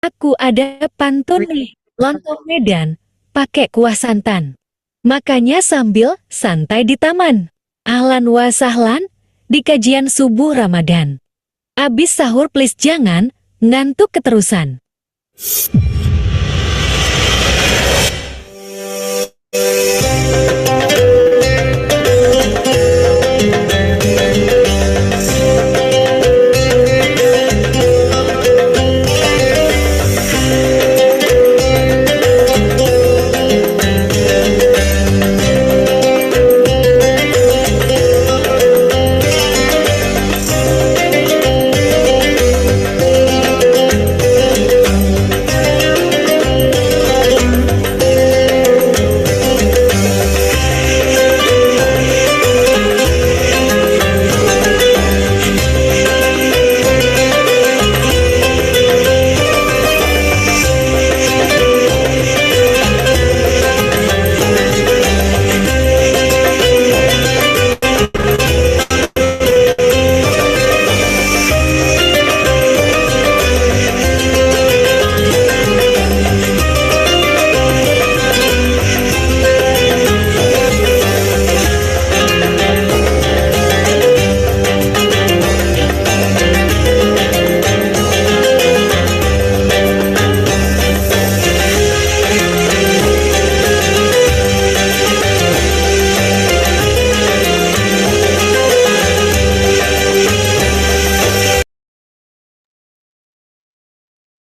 Aku ada pantun nih, lontong Medan, pakai kuah santan. Makanya sambil santai di taman. Ahlan wa sahlan, di kajian subuh Ramadan. Abis sahur please jangan, ngantuk keterusan.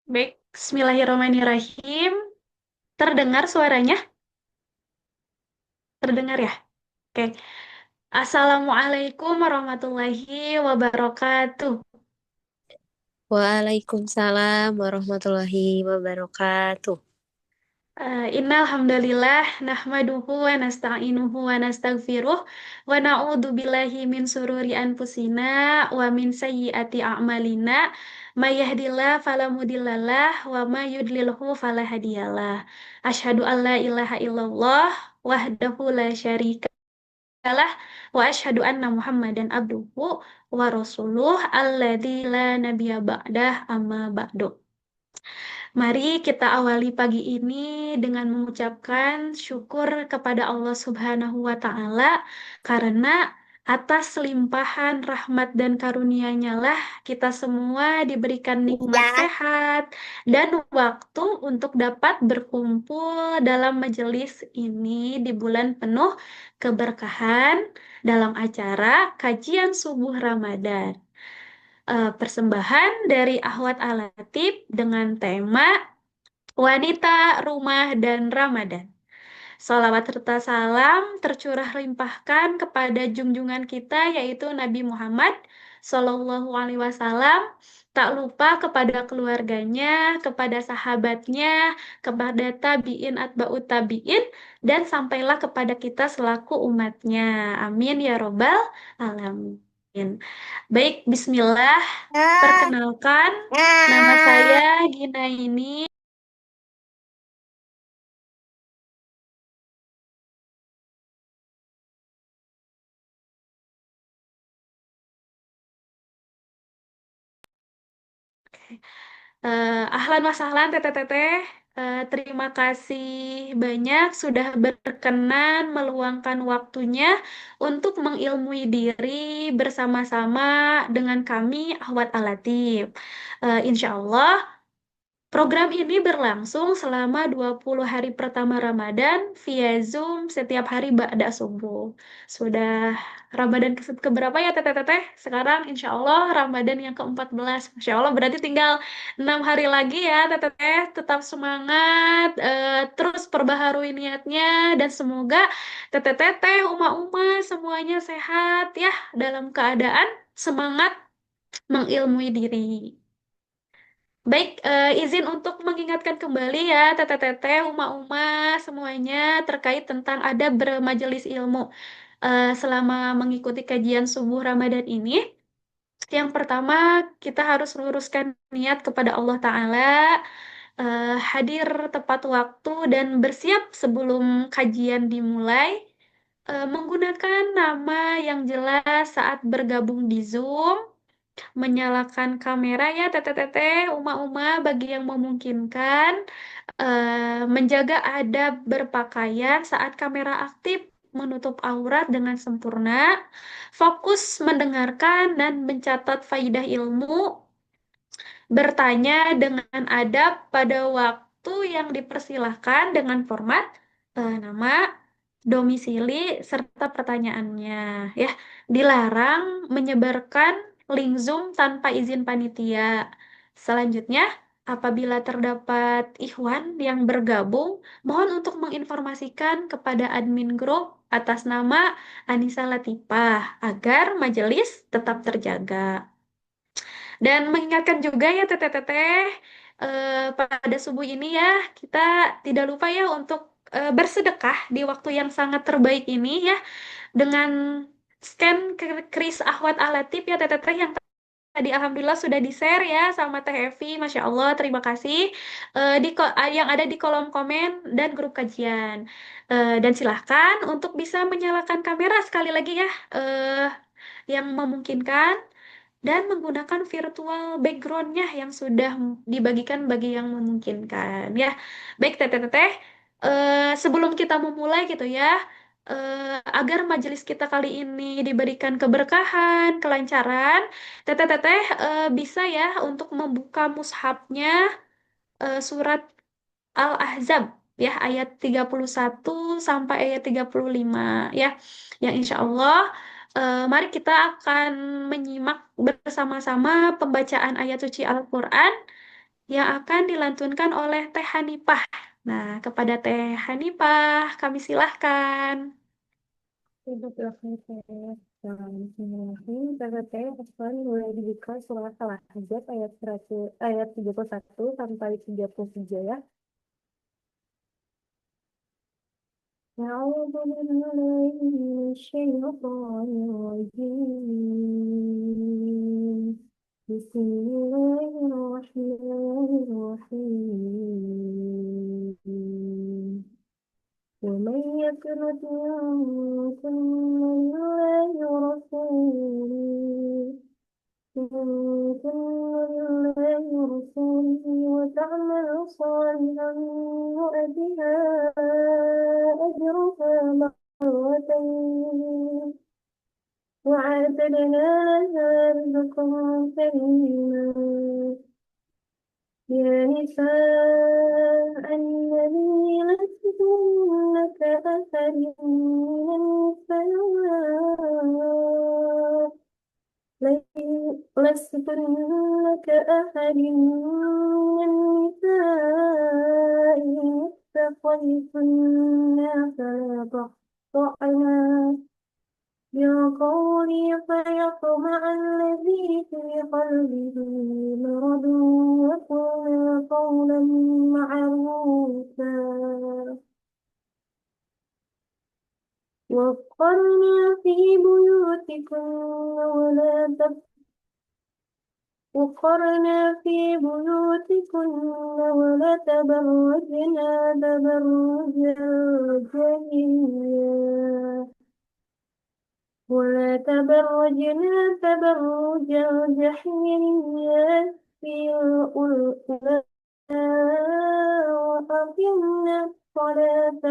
Baik, Bismillahirrahmanirrahim. Terdengar suaranya? Terdengar ya? Oke. Assalamualaikum warahmatullahi wabarakatuh. Waalaikumsalam warahmatullahi wabarakatuh. Innal hamdalillah nahmaduhu wa nasta'inuhu wa nastaghfiruh wa na'udzu billahi min sururi anfusina wa min sayyiati a'malina may yahdihillahu fala mudhillalah wa may yudlilhu fala hadiyalah. Asyhadu an la ilaha illallah wahdahu la syarika lah wa asyhadu anna Muhammadan abduhu wa rasuluh alladzi la nabiyya ba'dah amma ba'du. Mari kita awali pagi ini dengan mengucapkan syukur kepada Allah Subhanahu wa Ta'ala karena atas limpahan rahmat dan karunia-Nya lah kita semua diberikan nikmat Ya. sehat dan waktu untuk dapat berkumpul dalam majelis ini di bulan penuh keberkahan dalam acara kajian subuh Ramadan. Persembahan dari Ahwat Alatif dengan tema Wanita, Rumah, dan Ramadan. Salawat serta salam tercurah limpahkan kepada junjungan kita yaitu Nabi Muhammad Sallallahu Alaihi Wasallam. Tak lupa kepada keluarganya, kepada sahabatnya, kepada tabiin atba'ut tabiin, dan sampailah kepada kita selaku umatnya. Amin ya robbal alamin. Baik, Bismillah. Perkenalkan, nama saya Gina ini. Ahlan wa sahlan teteh teteh. Terima kasih banyak sudah berkenan meluangkan waktunya untuk mengilmui diri bersama-sama dengan kami Ahwat Alatif. Insya Allah program ini berlangsung selama 20 hari pertama Ramadan via Zoom setiap hari ba'da subuh. Sudah Ramadan keberapa ya teteh-teteh? Sekarang insya Allah Ramadan yang ke-14. Masya Allah berarti tinggal 6 hari lagi ya teteh-teteh. Tetap semangat, terus perbaharui niatnya dan semoga teteh-teteh, uma-uma semuanya sehat ya dalam keadaan semangat mengilmui diri. Baik, izin untuk mengingatkan kembali ya, teteh-teteh, uma-uma semuanya terkait tentang adab bermajelis ilmu selama mengikuti kajian subuh Ramadan ini. Yang pertama, kita harus luruskan niat kepada Allah Ta'ala, hadir tepat waktu dan bersiap sebelum kajian dimulai, menggunakan nama yang jelas saat bergabung di Zoom, menyalakan kamera ya teteh-teteh, uma-uma bagi yang memungkinkan, menjaga adab berpakaian saat kamera aktif, menutup aurat dengan sempurna, fokus mendengarkan dan mencatat faidah ilmu, bertanya dengan adab pada waktu yang dipersilahkan dengan format nama, domisili, serta pertanyaannya. Ya, dilarang menyebarkan link Zoom tanpa izin panitia. Selanjutnya, apabila terdapat ikhwan yang bergabung, mohon untuk menginformasikan kepada admin grup atas nama Anissa Latifah agar majelis tetap terjaga. Dan mengingatkan juga ya teteh-teteh, pada subuh ini ya, kita tidak lupa ya untuk bersedekah di waktu yang sangat terbaik ini ya, dengan scan kris Ahwat Alatif ya teteh-teteh yang tadi alhamdulillah sudah di-share ya sama Teh Evi, Masya Allah, terima kasih. Yang ada di kolom komen dan grup kajian. Dan silahkan untuk bisa menyalakan kamera sekali lagi ya, yang memungkinkan dan menggunakan virtual backgroundnya yang sudah dibagikan bagi yang memungkinkan ya. Baik teteh-teteh, sebelum kita memulai gitu ya, agar majelis kita kali ini diberikan keberkahan, kelancaran, teteh-teteh bisa ya untuk membuka mushafnya, surat Al-Ahzab ya, ayat 31 sampai ayat 35 ya. Yang insya Allah, mari kita akan menyimak bersama-sama pembacaan ayat suci Al-Quran yang akan dilantunkan oleh Teh Hanifah. Nah, kepada Teh Hanifah kami silahkan. Bismillahirrahmanirrahim. PPT Osman mulai dibuka surat Al-Ahzab ayat 100, ayat 31 sampai 33 ya. أعوذ بالله من الشيطان الرجيم. بسم الله الرحمن الرحيم. ومن يقنط منكن لله ورسوله منكن لله ورسوله وتعمل صالحا نؤتها أجرها مرتين وأعتدنا لها رزقا كريما. يا نساء النبي لستن كأحد من النساء لستن كأحد من النساء إن اتقيتن فلا تخطئن بالقول فيطمع الذي في قلبه مرض وقل قولا معروفا. وقرنا في بيوتكن ولا تبرجنا تبرج الجاهلية ولا تبرجنا تبرج الجاهلية الأولى وأقمنا الصلاة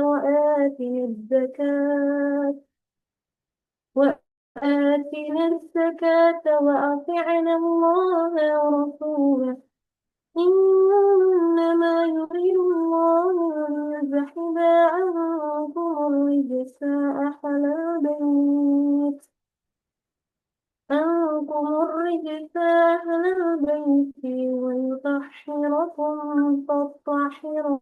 وآتنا الزكاة وأطعنا الله ورسوله إنما يريد الله ليذهب عنكم الرجس أهل البيت ويطهركم تطهيرا.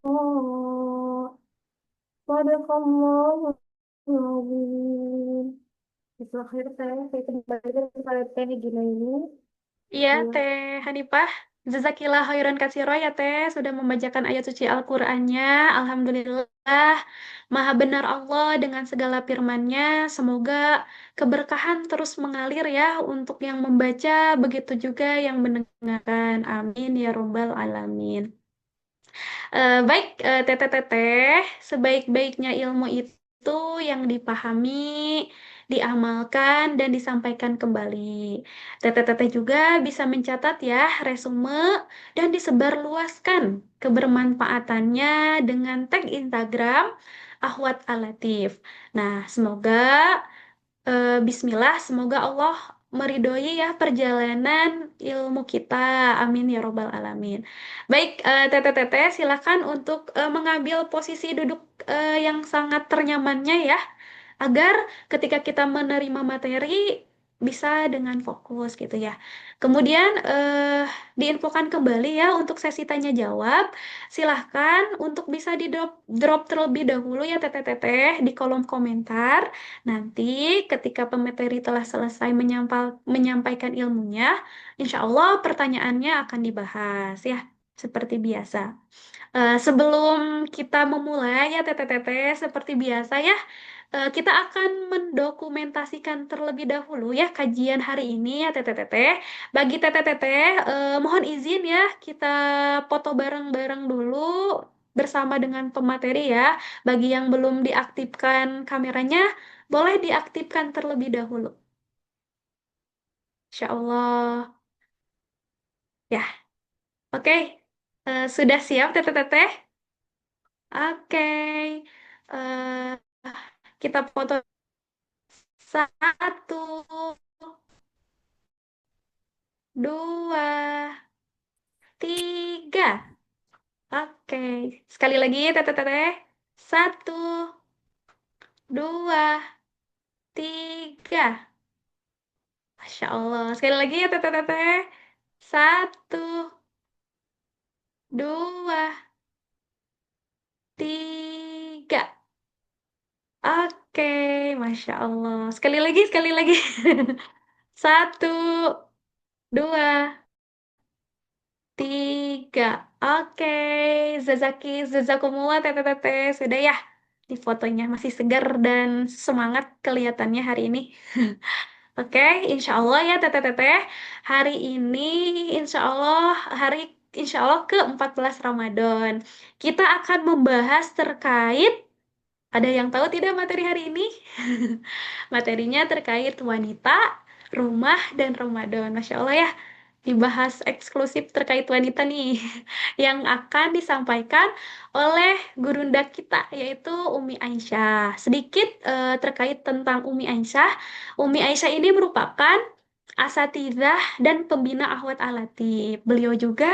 صدق الله العظيم. Itu akhir saya kembali kepada Teh Junaini. Iya, Teh Hanifah. Jazakillah khairan katsiro ya Teh, sudah membacakan ayat suci Al-Qur'annya. Alhamdulillah, Maha benar Allah dengan segala firman-Nya. Semoga keberkahan terus mengalir ya untuk yang membaca, begitu juga yang mendengarkan. Amin ya robbal alamin. Baik, teteh-teteh, sebaik-baiknya ilmu itu yang dipahami diamalkan dan disampaikan kembali. Teteh-teteh juga bisa mencatat ya resume dan disebarluaskan kebermanfaatannya dengan tag Instagram Ahwat Alatif. Nah, semoga Bismillah, semoga Allah meridhoi ya perjalanan ilmu kita. Amin ya robbal alamin. Baik, teteh-teteh, silakan untuk mengambil posisi duduk yang sangat ternyamannya ya agar ketika kita menerima materi bisa dengan fokus gitu ya. Kemudian diinfokan kembali ya untuk sesi tanya jawab. Silahkan untuk bisa di drop terlebih dahulu ya teteh-teteh di kolom komentar. Nanti ketika pemateri telah selesai menyampaikan ilmunya, insya Allah pertanyaannya akan dibahas ya seperti biasa. Sebelum kita memulai ya teteh-teteh seperti biasa ya kita akan mendokumentasikan terlebih dahulu ya kajian hari ini ya teteh-teteh. Bagi teteh-teteh mohon izin ya kita foto bareng-bareng dulu bersama dengan pemateri ya. Bagi yang belum diaktifkan kameranya boleh diaktifkan terlebih dahulu. Insya Allah. Ya, oke. Sudah siap teteh-teteh? Oke. Eh, kita foto satu, dua, tiga. Oke. Sekali lagi, teteh-teteh. Satu, dua, tiga. Masya Allah. Sekali lagi ya, teteh-teteh. Satu, dua, tiga. Oke. Masya Allah. Sekali lagi, sekali lagi. Satu, dua, tiga. Oke. Zazaki, Zazakumullah, teteh-teteh. Sudah ya. Di fotonya masih segar dan semangat kelihatannya hari ini. Oke, insya Allah ya teteh-teteh. Hari ini insya Allah ke-14 Ramadan. Kita akan membahas terkait, ada yang tahu tidak materi hari ini? Materinya terkait wanita, rumah, dan Ramadan. Masya Allah ya, dibahas eksklusif terkait wanita nih, yang akan disampaikan oleh gurunda kita, yaitu Umi Aisyah. Sedikit terkait tentang Umi Aisyah. Umi Aisyah ini merupakan asatidzah dan pembina Ahwat Alatif. Beliau juga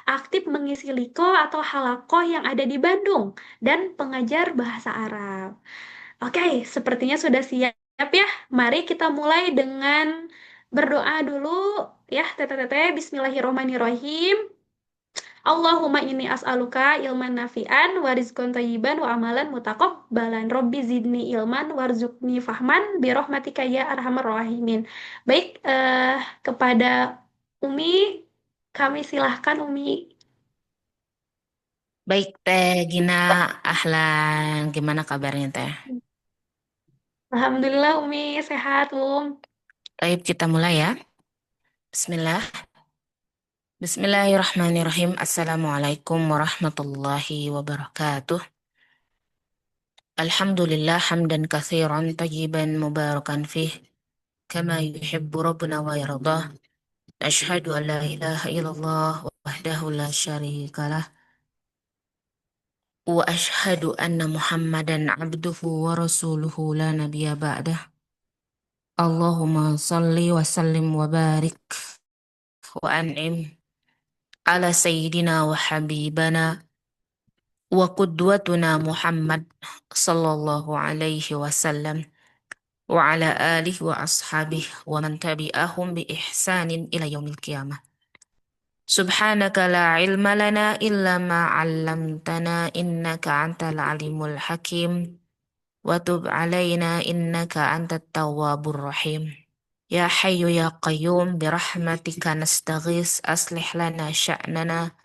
aktif mengisi liko atau halakoh yang ada di Bandung dan pengajar bahasa Arab. Oke, sepertinya sudah siap ya. Mari kita mulai dengan berdoa dulu ya, teteh-teteh. Bismillahirrohmanirrohim. Allahumma inni as'aluka ilman nafi'an wa rizqan thayyiban wa amalan mutaqabbalan. Robbi zidni ilman warzuqni fahman birahmatika ya arhamar rahimin. Baik, kepada Umi, kami silahkan Umi. Baik Teh Gina, ahlan. Gimana kabarnya Teh? Alhamdulillah Umi, sehat Baik, kita mulai ya. Bismillah. Bismillahirrahmanirrahim. Assalamualaikum warahmatullahi wabarakatuh. Alhamdulillah hamdan kathiran tayyiban mubarakan fih. Kama yuhibbu rabbuna wa yardah. Ashhadu an la ilaha illallah wahdahu la syarika lah. Wa ashhadu anna Muhammadan abduhu wa rasuluhu la nabiyya ba'dah. Allahumma salli wa sallim wa barik wa an'im ala sayyidina wa habibana wa qudwatuna Muhammad sallallahu alaihi wasallam wa ala alihi wa ashabihi wa man tabi'ahum bi ihsanin ila yaumil qiyamah. Subhanaka la ilma lana illa ma 'allamtana innaka antal alimul hakim wa tub alaina innaka antat tawwabur rahim. Ya Hayyu Ya Qayyum birahmatika nastaghis aslih lana sya'nana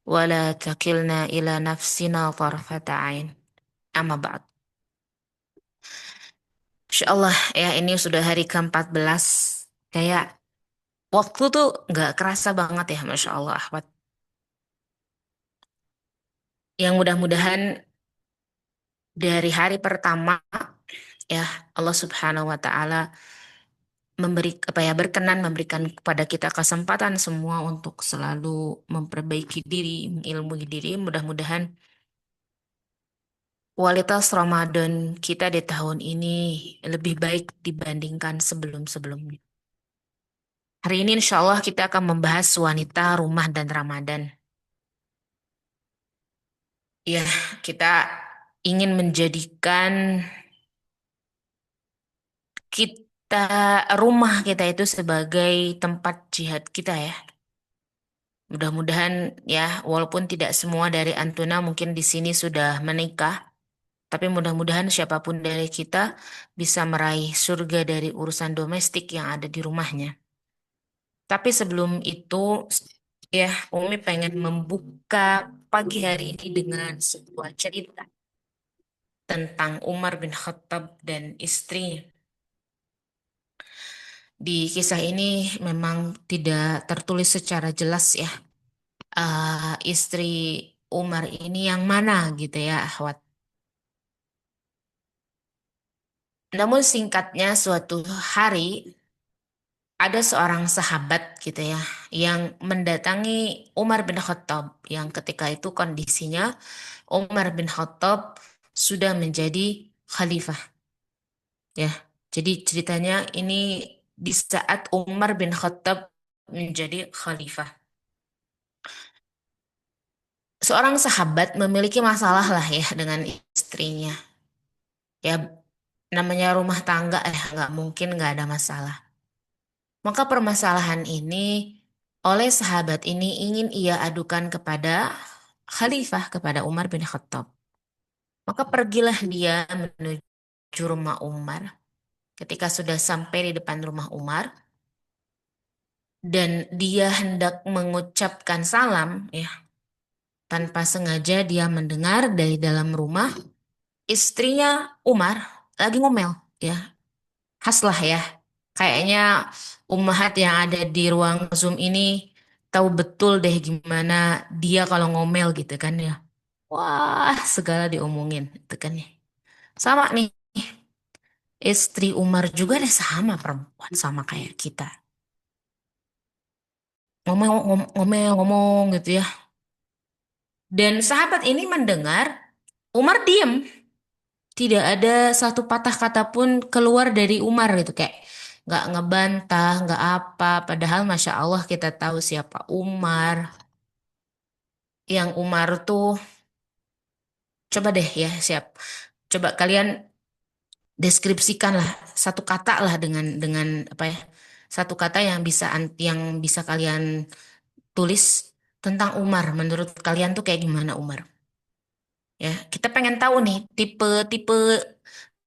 wa la takilna ila nafsina tarfata ain. Amma ba'd. Insyaallah ya ini sudah hari ke-14. Kayak waktu tuh nggak kerasa banget ya, Masya Allah Ahmad. Yang mudah-mudahan dari hari pertama ya Allah Subhanahu wa taala berkenan memberikan kepada kita kesempatan semua untuk selalu memperbaiki diri, mengilmui diri. Mudah-mudahan kualitas Ramadan kita di tahun ini lebih baik dibandingkan sebelum-sebelumnya. Hari ini insya Allah kita akan membahas wanita, rumah, dan Ramadan. Ya, kita ingin menjadikan kita rumah kita itu sebagai tempat jihad kita ya. Mudah-mudahan ya, walaupun tidak semua dari Antuna mungkin di sini sudah menikah, tapi mudah-mudahan siapapun dari kita bisa meraih surga dari urusan domestik yang ada di rumahnya. Tapi sebelum itu, ya, Umi pengen membuka pagi hari ini dengan sebuah cerita tentang Umar bin Khattab dan istrinya. Di kisah ini memang tidak tertulis secara jelas ya, istri Umar ini yang mana gitu ya, Ahwat. Namun singkatnya suatu hari ada seorang sahabat gitu ya yang mendatangi Umar bin Khattab yang ketika itu kondisinya Umar bin Khattab sudah menjadi khalifah ya. Jadi ceritanya ini di saat Umar bin Khattab menjadi khalifah. Seorang sahabat memiliki masalah lah ya dengan istrinya. Ya namanya rumah tangga nggak mungkin nggak ada masalah. Maka permasalahan ini oleh sahabat ini ingin ia adukan kepada khalifah, kepada Umar bin Khattab. Maka pergilah dia menuju rumah Umar. Ketika sudah sampai di depan rumah Umar dan dia hendak mengucapkan salam ya, tanpa sengaja dia mendengar dari dalam rumah istrinya Umar lagi ngomel ya. Khas lah ya. Kayaknya ummahat yang ada di ruang Zoom ini tahu betul deh gimana dia kalau ngomel gitu kan ya. Wah, segala diomongin gitu kan ya. Sama nih, istri Umar juga deh sama perempuan sama kayak kita. Ngomel, ngomong gitu ya. Dan sahabat ini mendengar Umar diem. Tidak ada satu patah kata pun keluar dari Umar gitu kayak nggak ngebantah, nggak apa. Padahal Masya Allah kita tahu siapa Umar. Yang Umar tuh coba deh ya siap. Coba kalian deskripsikan lah satu kata lah dengan apa ya? Satu kata yang bisa kalian tulis tentang Umar. Menurut kalian tuh kayak gimana Umar? Ya, kita pengen tahu nih tipe-tipe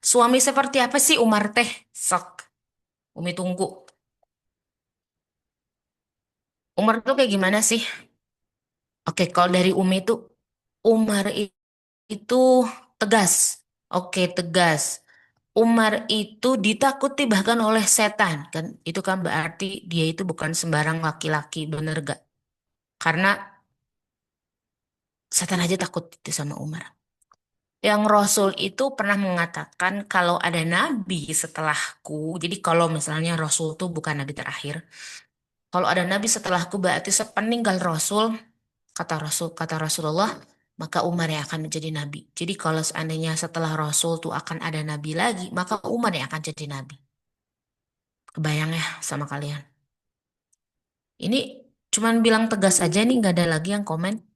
suami seperti apa sih Umar teh? Sok, Umi tunggu. Umar tuh kayak gimana sih? Oke, kalau dari Umi itu Umar itu tegas. Oke, tegas. Umar itu ditakuti bahkan oleh setan kan. Itu kan berarti dia itu bukan sembarang laki-laki, bener gak? Karena setan aja takut itu sama Umar. Yang Rasul itu pernah mengatakan kalau ada nabi setelahku, jadi kalau misalnya Rasul itu bukan nabi terakhir, kalau ada nabi setelahku berarti sepeninggal Rasul, kata Rasulullah, maka Umar yang akan menjadi nabi. Jadi kalau seandainya setelah Rasul tuh akan ada nabi lagi, maka Umar yang akan jadi nabi. Kebayang ya sama kalian. Ini cuman bilang tegas aja nih, nggak ada lagi yang komen.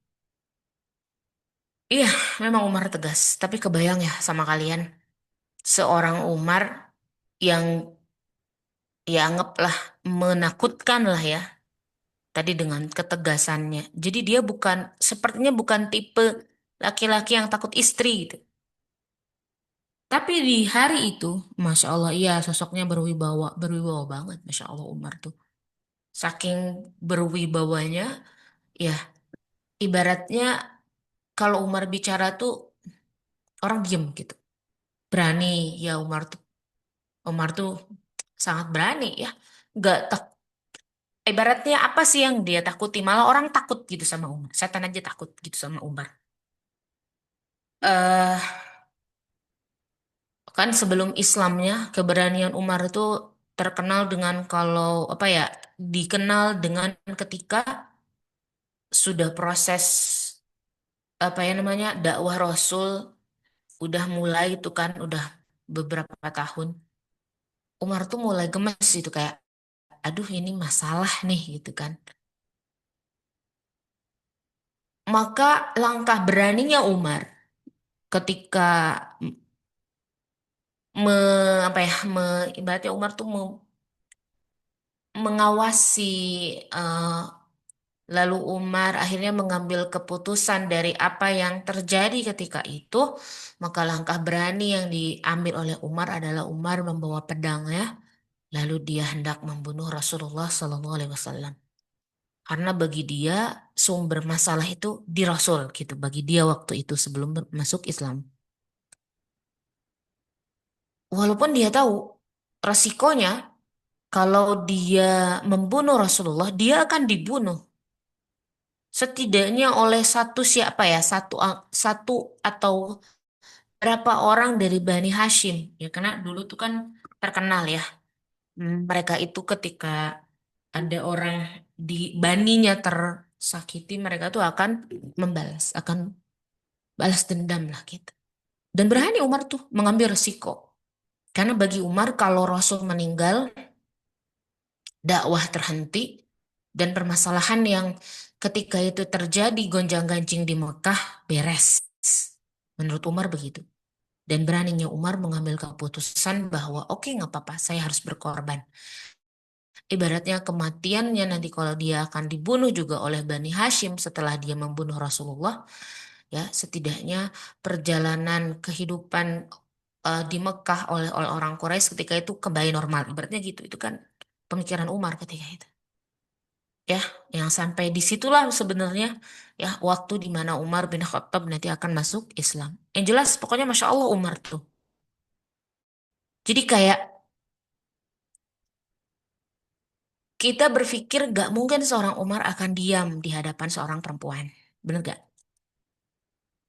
Iya, memang Umar tegas. Tapi kebayang ya sama kalian, seorang Umar yang ya anggaplah menakutkan lah ya. Tadi dengan ketegasannya. Jadi dia sepertinya bukan tipe laki-laki yang takut istri gitu. Tapi di hari itu, Masya Allah, iya sosoknya berwibawa, berwibawa banget, Masya Allah Umar tuh. Saking berwibawanya, ya ibaratnya kalau Umar bicara tuh orang diem gitu. Berani, ya Umar tuh sangat berani ya. Gak tak, ibaratnya apa sih yang dia takuti? Malah orang takut gitu sama Umar. Setan aja takut gitu sama Umar. eh Kan sebelum Islamnya keberanian Umar itu terkenal dengan kalau apa ya, dikenal dengan ketika sudah proses apa ya namanya dakwah Rasul udah mulai itu kan udah beberapa tahun. Umar tuh mulai gemes itu kayak aduh ini masalah nih gitu kan. Maka langkah beraninya Umar ketika me, apa ya ibaratnya Umar tuh mengawasi eh, lalu Umar akhirnya mengambil keputusan dari apa yang terjadi ketika itu, maka langkah berani yang diambil oleh Umar adalah Umar membawa pedangnya, lalu dia hendak membunuh Rasulullah SAW. Karena bagi dia sumber masalah itu di Rasul gitu, bagi dia waktu itu sebelum masuk Islam. Walaupun dia tahu resikonya kalau dia membunuh Rasulullah, dia akan dibunuh. Setidaknya oleh satu siapa ya, satu atau berapa orang dari Bani Hashim. Ya karena dulu tuh kan terkenal ya. Mereka itu ketika ada orang di baninya tersakiti, mereka tuh akan membalas, akan balas dendam lah gitu. Dan berani Umar tuh mengambil resiko. Karena bagi Umar kalau Rasul meninggal, dakwah terhenti, dan permasalahan yang ketika itu terjadi gonjang-ganjing di Mekah beres. Menurut Umar begitu. Dan beraninya Umar mengambil keputusan bahwa oke nggak apa-apa, saya harus berkorban. Ibaratnya kematiannya nanti kalau dia akan dibunuh juga oleh Bani Hashim setelah dia membunuh Rasulullah, ya setidaknya perjalanan kehidupan di Mekah oleh orang Quraisy ketika itu kembali normal. Ibaratnya gitu, itu kan pemikiran Umar ketika itu. Ya, yang sampai disitulah sebenarnya ya waktu di mana Umar bin Khattab nanti akan masuk Islam. Yang jelas pokoknya Masya Allah Umar tuh. Jadi kayak kita berpikir gak mungkin seorang Umar akan diam di hadapan seorang perempuan. Bener gak?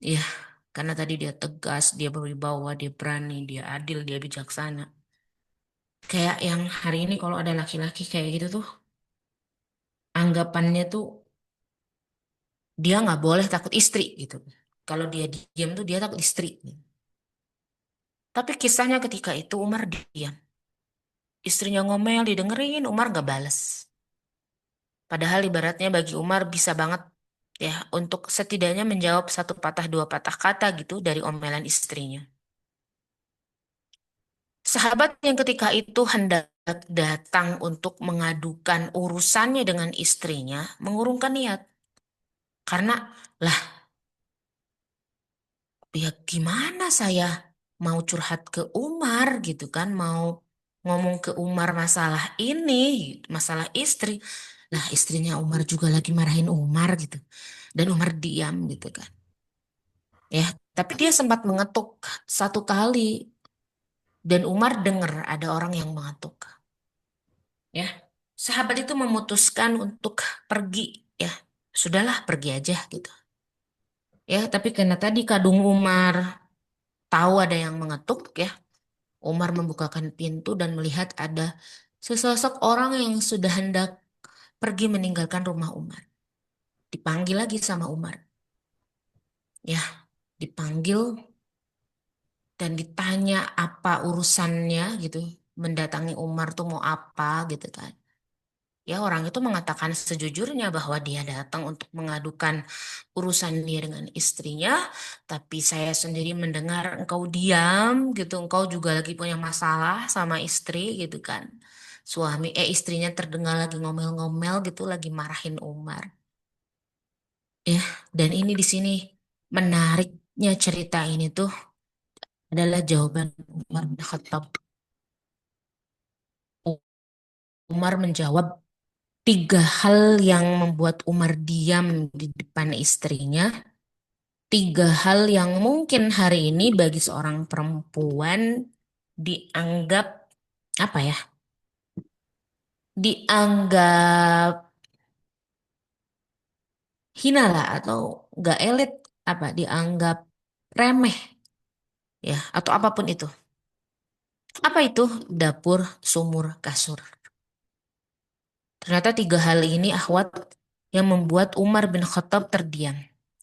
Iya, karena tadi dia tegas, dia berwibawa, dia berani, dia adil, dia bijaksana. Kayak yang hari ini kalau ada laki-laki kayak gitu tuh, anggapannya tuh dia nggak boleh takut istri gitu. Kalau dia diam tuh dia takut istri. Tapi kisahnya ketika itu Umar diam. Istrinya ngomel, didengerin, Umar nggak bales. Padahal ibaratnya bagi Umar bisa banget ya untuk setidaknya menjawab satu patah dua patah kata gitu dari omelan istrinya. Sahabat yang ketika itu hendak datang untuk mengadukan urusannya dengan istrinya mengurungkan niat. Karena lah ya gimana saya mau curhat ke Umar gitu kan, mau ngomong ke Umar masalah ini, masalah istri. Lah istrinya Umar juga lagi marahin Umar gitu. Dan Umar diam gitu kan. Ya, tapi dia sempat mengetuk satu kali dan Umar dengar ada orang yang mengetuk. Ya, sahabat itu memutuskan untuk pergi. Ya, sudahlah pergi aja gitu. Ya, tapi karena tadi Kadung Umar tahu ada yang mengetuk ya, Umar membukakan pintu dan melihat ada sesosok orang yang sudah hendak pergi meninggalkan rumah Umar. Dipanggil lagi sama Umar. Ya, dipanggil dan ditanya apa urusannya gitu. Mendatangi Umar tuh mau apa gitu kan. Ya orang itu mengatakan sejujurnya bahwa dia datang untuk mengadukan urusan dia dengan istrinya. Tapi saya sendiri mendengar engkau diam gitu. Engkau juga lagi punya masalah sama istri gitu kan. Istrinya terdengar lagi ngomel-ngomel gitu. Lagi marahin Umar. Ya, dan ini di sini menariknya cerita ini tuh adalah jawaban Umar bin Khattab. Umar menjawab tiga hal yang membuat Umar diam di depan istrinya. Tiga hal yang mungkin hari ini bagi seorang perempuan dianggap apa ya? Dianggap hina lah atau gak elit apa? Dianggap remeh ya atau apapun itu. Apa itu dapur, sumur, kasur? Ternyata tiga hal ini akhwat yang membuat Umar bin Khattab terdiam.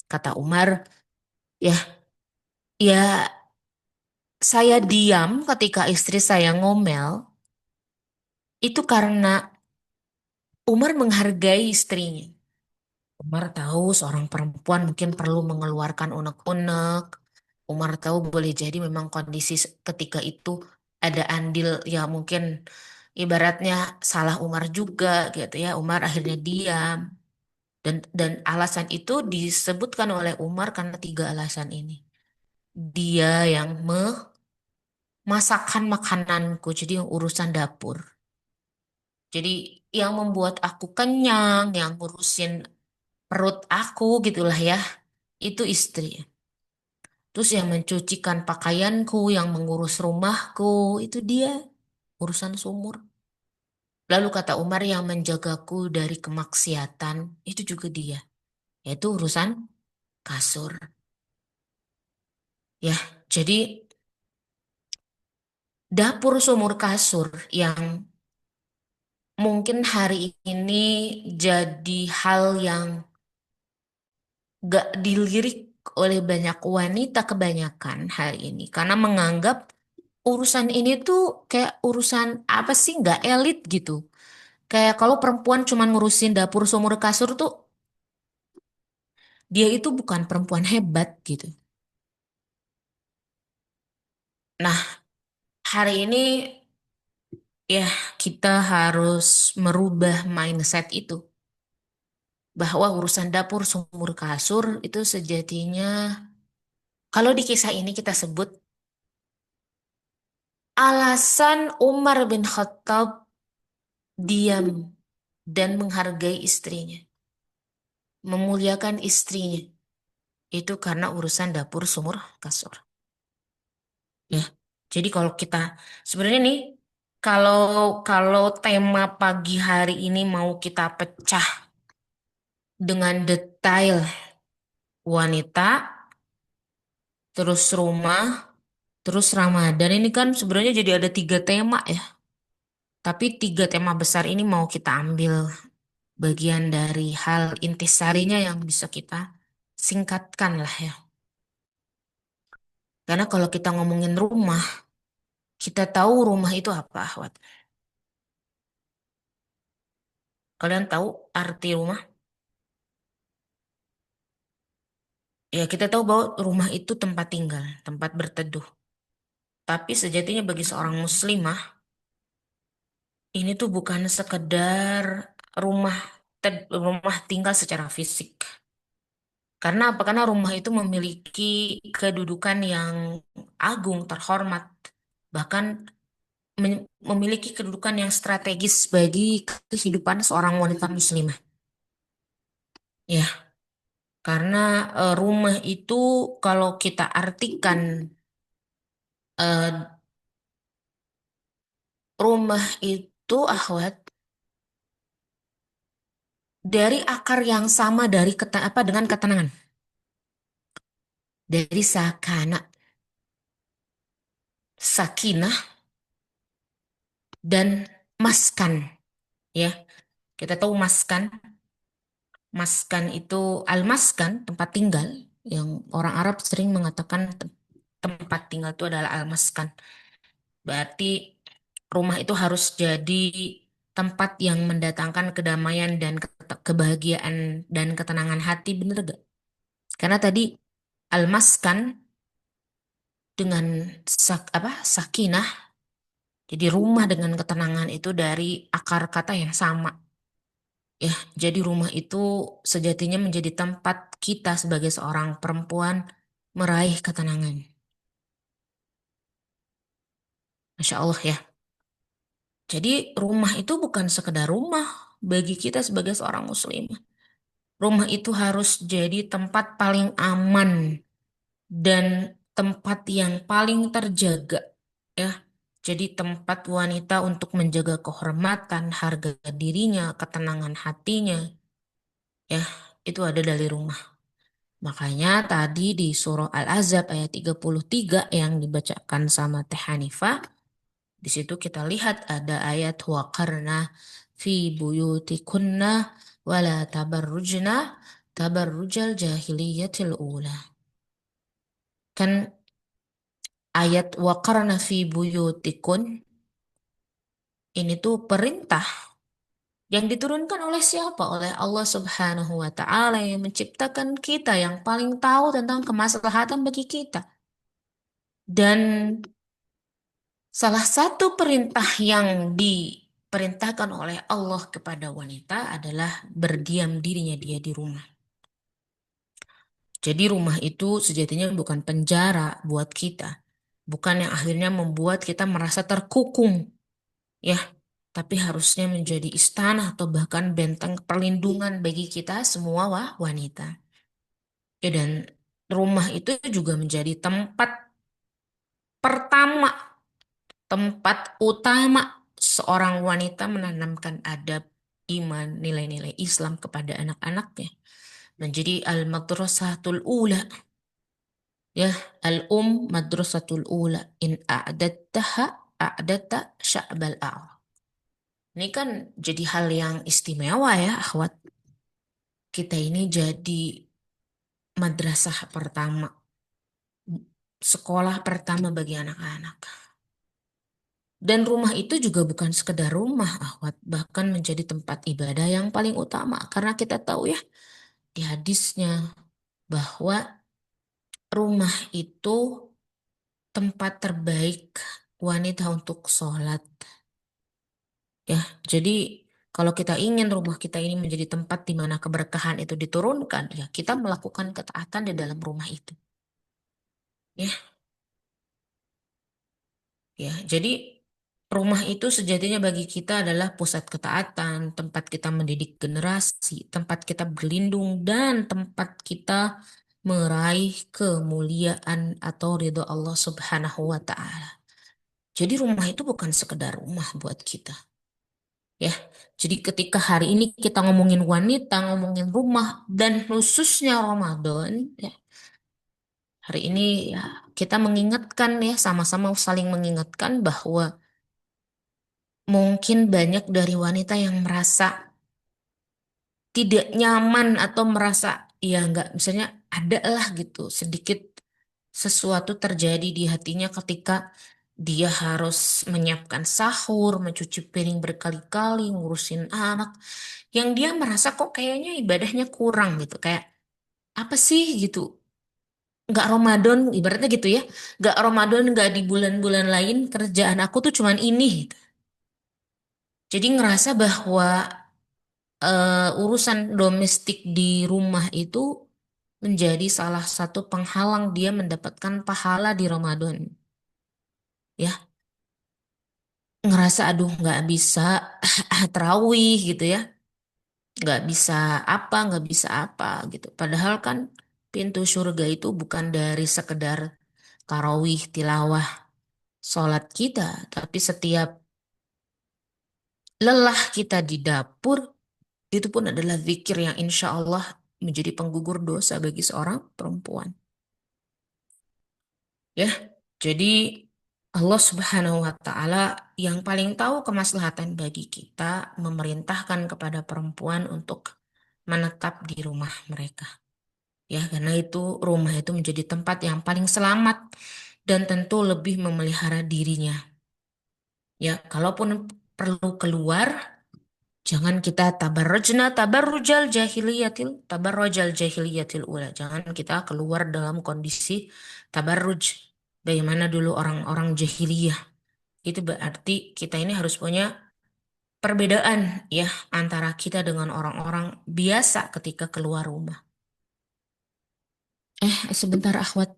Kata Umar, ya, ya saya diam ketika istri saya ngomel, itu karena Umar menghargai istrinya. Umar tahu seorang perempuan mungkin perlu mengeluarkan unek-unek. Umar tahu boleh jadi memang kondisi ketika itu ada andil ya mungkin ibaratnya salah Umar juga gitu ya. Umar akhirnya diam. Dan alasan itu disebutkan oleh Umar karena tiga alasan ini. Dia yang memasakkan makananku, jadi yang urusan dapur. Jadi yang membuat aku kenyang, yang ngurusin perut aku gitulah ya, itu istri. Terus yang mencucikan pakaianku, yang mengurus rumahku, itu dia, urusan sumur. Lalu kata Umar yang menjagaku dari kemaksiatan, itu juga dia, yaitu urusan kasur. Ya, jadi dapur sumur kasur yang mungkin hari ini jadi hal yang gak dilirik oleh banyak wanita kebanyakan hari ini. Karena menganggap urusan ini tuh kayak urusan apa sih gak elit gitu. Kayak kalau perempuan cuma ngurusin dapur sumur kasur tuh dia itu bukan perempuan hebat gitu. Nah, hari ini ya kita harus merubah mindset itu. Bahwa urusan dapur sumur kasur itu sejatinya kalau di kisah ini kita sebut alasan Umar bin Khattab diam dan menghargai istrinya, memuliakan istrinya itu karena urusan dapur sumur kasur. Ya. Jadi kalau kita sebenarnya nih kalau kalau tema pagi hari ini mau kita pecah dengan detail wanita, terus rumah, terus Ramadan ini kan sebenarnya jadi ada tiga tema ya. Tapi tiga tema besar ini mau kita ambil bagian dari hal intisarinya yang bisa kita singkatkan lah ya. Karena kalau kita ngomongin rumah, kita tahu rumah itu apa, Ahwat. Kalian tahu arti rumah? Ya, kita tahu bahwa rumah itu tempat tinggal, tempat berteduh. Tapi sejatinya bagi seorang muslimah, ini tuh bukan sekedar rumah rumah tinggal secara fisik. Karena apa? Karena rumah itu memiliki kedudukan yang agung, terhormat. Bahkan memiliki kedudukan yang strategis bagi kehidupan seorang wanita muslimah. Ya, karena rumah itu kalau kita artikan eh, rumah itu akhwat dari akar yang sama dari apa dengan ketenangan. Dari sakana, sakinah dan maskan. Ya, kita tahu maskan. Maskan itu al-maskan, tempat tinggal. Yang orang Arab sering mengatakan tempat tinggal itu adalah al-maskan. Berarti rumah itu harus jadi tempat yang mendatangkan kedamaian dan kebahagiaan dan ketenangan hati, bener gak? Karena tadi al-maskan dengan sakinah, jadi rumah dengan ketenangan itu dari akar kata yang sama. Ya, jadi rumah itu sejatinya menjadi tempat kita sebagai seorang perempuan meraih ketenangan. Masya Allah ya. Jadi rumah itu bukan sekedar rumah bagi kita sebagai seorang muslimah. Rumah itu harus jadi tempat paling aman dan tempat yang paling terjaga ya. Jadi tempat wanita untuk menjaga kehormatan, harga dirinya, ketenangan hatinya ya, itu ada dari rumah. Makanya tadi di surah Al-Ahzab ayat 33 yang dibacakan sama Teh Hanifah, Di situ kita lihat ada ayat waqarna fi buyutikunna wala tabarrujna tabarrujal jahiliyatil ula. Kan ayat waqarna fi buyutikun ini tuh perintah yang diturunkan oleh siapa? Oleh Allah Subhanahu wa Ta'ala yang menciptakan kita, yang paling tahu tentang kemaslahatan bagi kita. Dan salah satu perintah yang diperintahkan oleh Allah kepada wanita adalah berdiam dirinya dia di rumah. Jadi rumah itu sejatinya bukan penjara buat kita. Bukan yang akhirnya membuat kita merasa terkukung. Ya, tapi harusnya menjadi istana atau bahkan benteng perlindungan bagi kita semua wanita. Ya, dan rumah itu juga menjadi tempat pertama, tempat utama seorang wanita menanamkan adab, iman, nilai-nilai Islam kepada anak-anaknya. Menjadi al-madrasatul ula. Ya, madrasatul ula. In a'adattaha a'adatta sya'bal a'la. Ini kan jadi hal yang istimewa ya, akhwat. Kita ini jadi madrasah pertama, sekolah pertama bagi anak-anak. Dan rumah itu juga bukan sekedar rumah, akhwat, bahkan menjadi tempat ibadah yang paling utama. Karena kita tahu ya, di hadisnya bahwa rumah itu tempat terbaik wanita untuk sholat. Ya, jadi kalau kita ingin rumah kita ini menjadi tempat di mana keberkahan itu diturunkan, ya kita melakukan ketaatan di dalam rumah itu. Ya, ya. Jadi rumah itu sejatinya bagi kita adalah pusat ketaatan, tempat kita mendidik generasi, tempat kita berlindung dan tempat kita meraih kemuliaan atau ridho Allah Subhanahu wa Ta'ala. Jadi rumah itu bukan sekedar rumah buat kita. Ya, jadi ketika hari ini kita ngomongin wanita, ngomongin rumah, dan khususnya Ramadan, ya, hari ini ya kita mengingatkan ya, sama-sama saling mengingatkan bahwa mungkin banyak dari wanita yang merasa tidak nyaman atau merasa ya nggak, misalnya ada lah gitu sedikit sesuatu terjadi di hatinya ketika dia harus menyiapkan sahur, mencuci piring berkali-kali, ngurusin anak, yang dia merasa kok kayaknya ibadahnya kurang gitu, kayak apa sih gitu, nggak Ramadan ibaratnya gitu ya, nggak Ramadan, nggak di bulan-bulan lain kerjaan aku tuh cuman ini gitu. Jadi ngerasa bahwa urusan domestik di rumah itu menjadi salah satu penghalang dia mendapatkan pahala di Ramadan. Ya, ngerasa aduh nggak bisa terawih gitu ya, nggak bisa apa, nggak bisa apa gitu. Padahal kan pintu surga itu bukan dari sekedar tarawih, tilawah, sholat kita, tapi setiap lelah kita di dapur itu pun adalah zikir yang insya Allah menjadi penggugur dosa bagi seorang perempuan. Ya, jadi Allah Subhanahu wa Ta'ala yang paling tahu kemaslahatan bagi kita memerintahkan kepada perempuan untuk menetap di rumah mereka. Ya, karena itu rumah itu menjadi tempat yang paling selamat dan tentu lebih memelihara dirinya. Ya, kalaupun perlu keluar, jangan kita tabarrujal jahiliyatil ula. Jangan kita keluar dalam kondisi tabarruj. Bagaimana dulu orang-orang jahiliyah. Itu berarti kita ini harus punya perbedaan ya antara kita dengan orang-orang biasa ketika keluar rumah. Sebentar akhwat.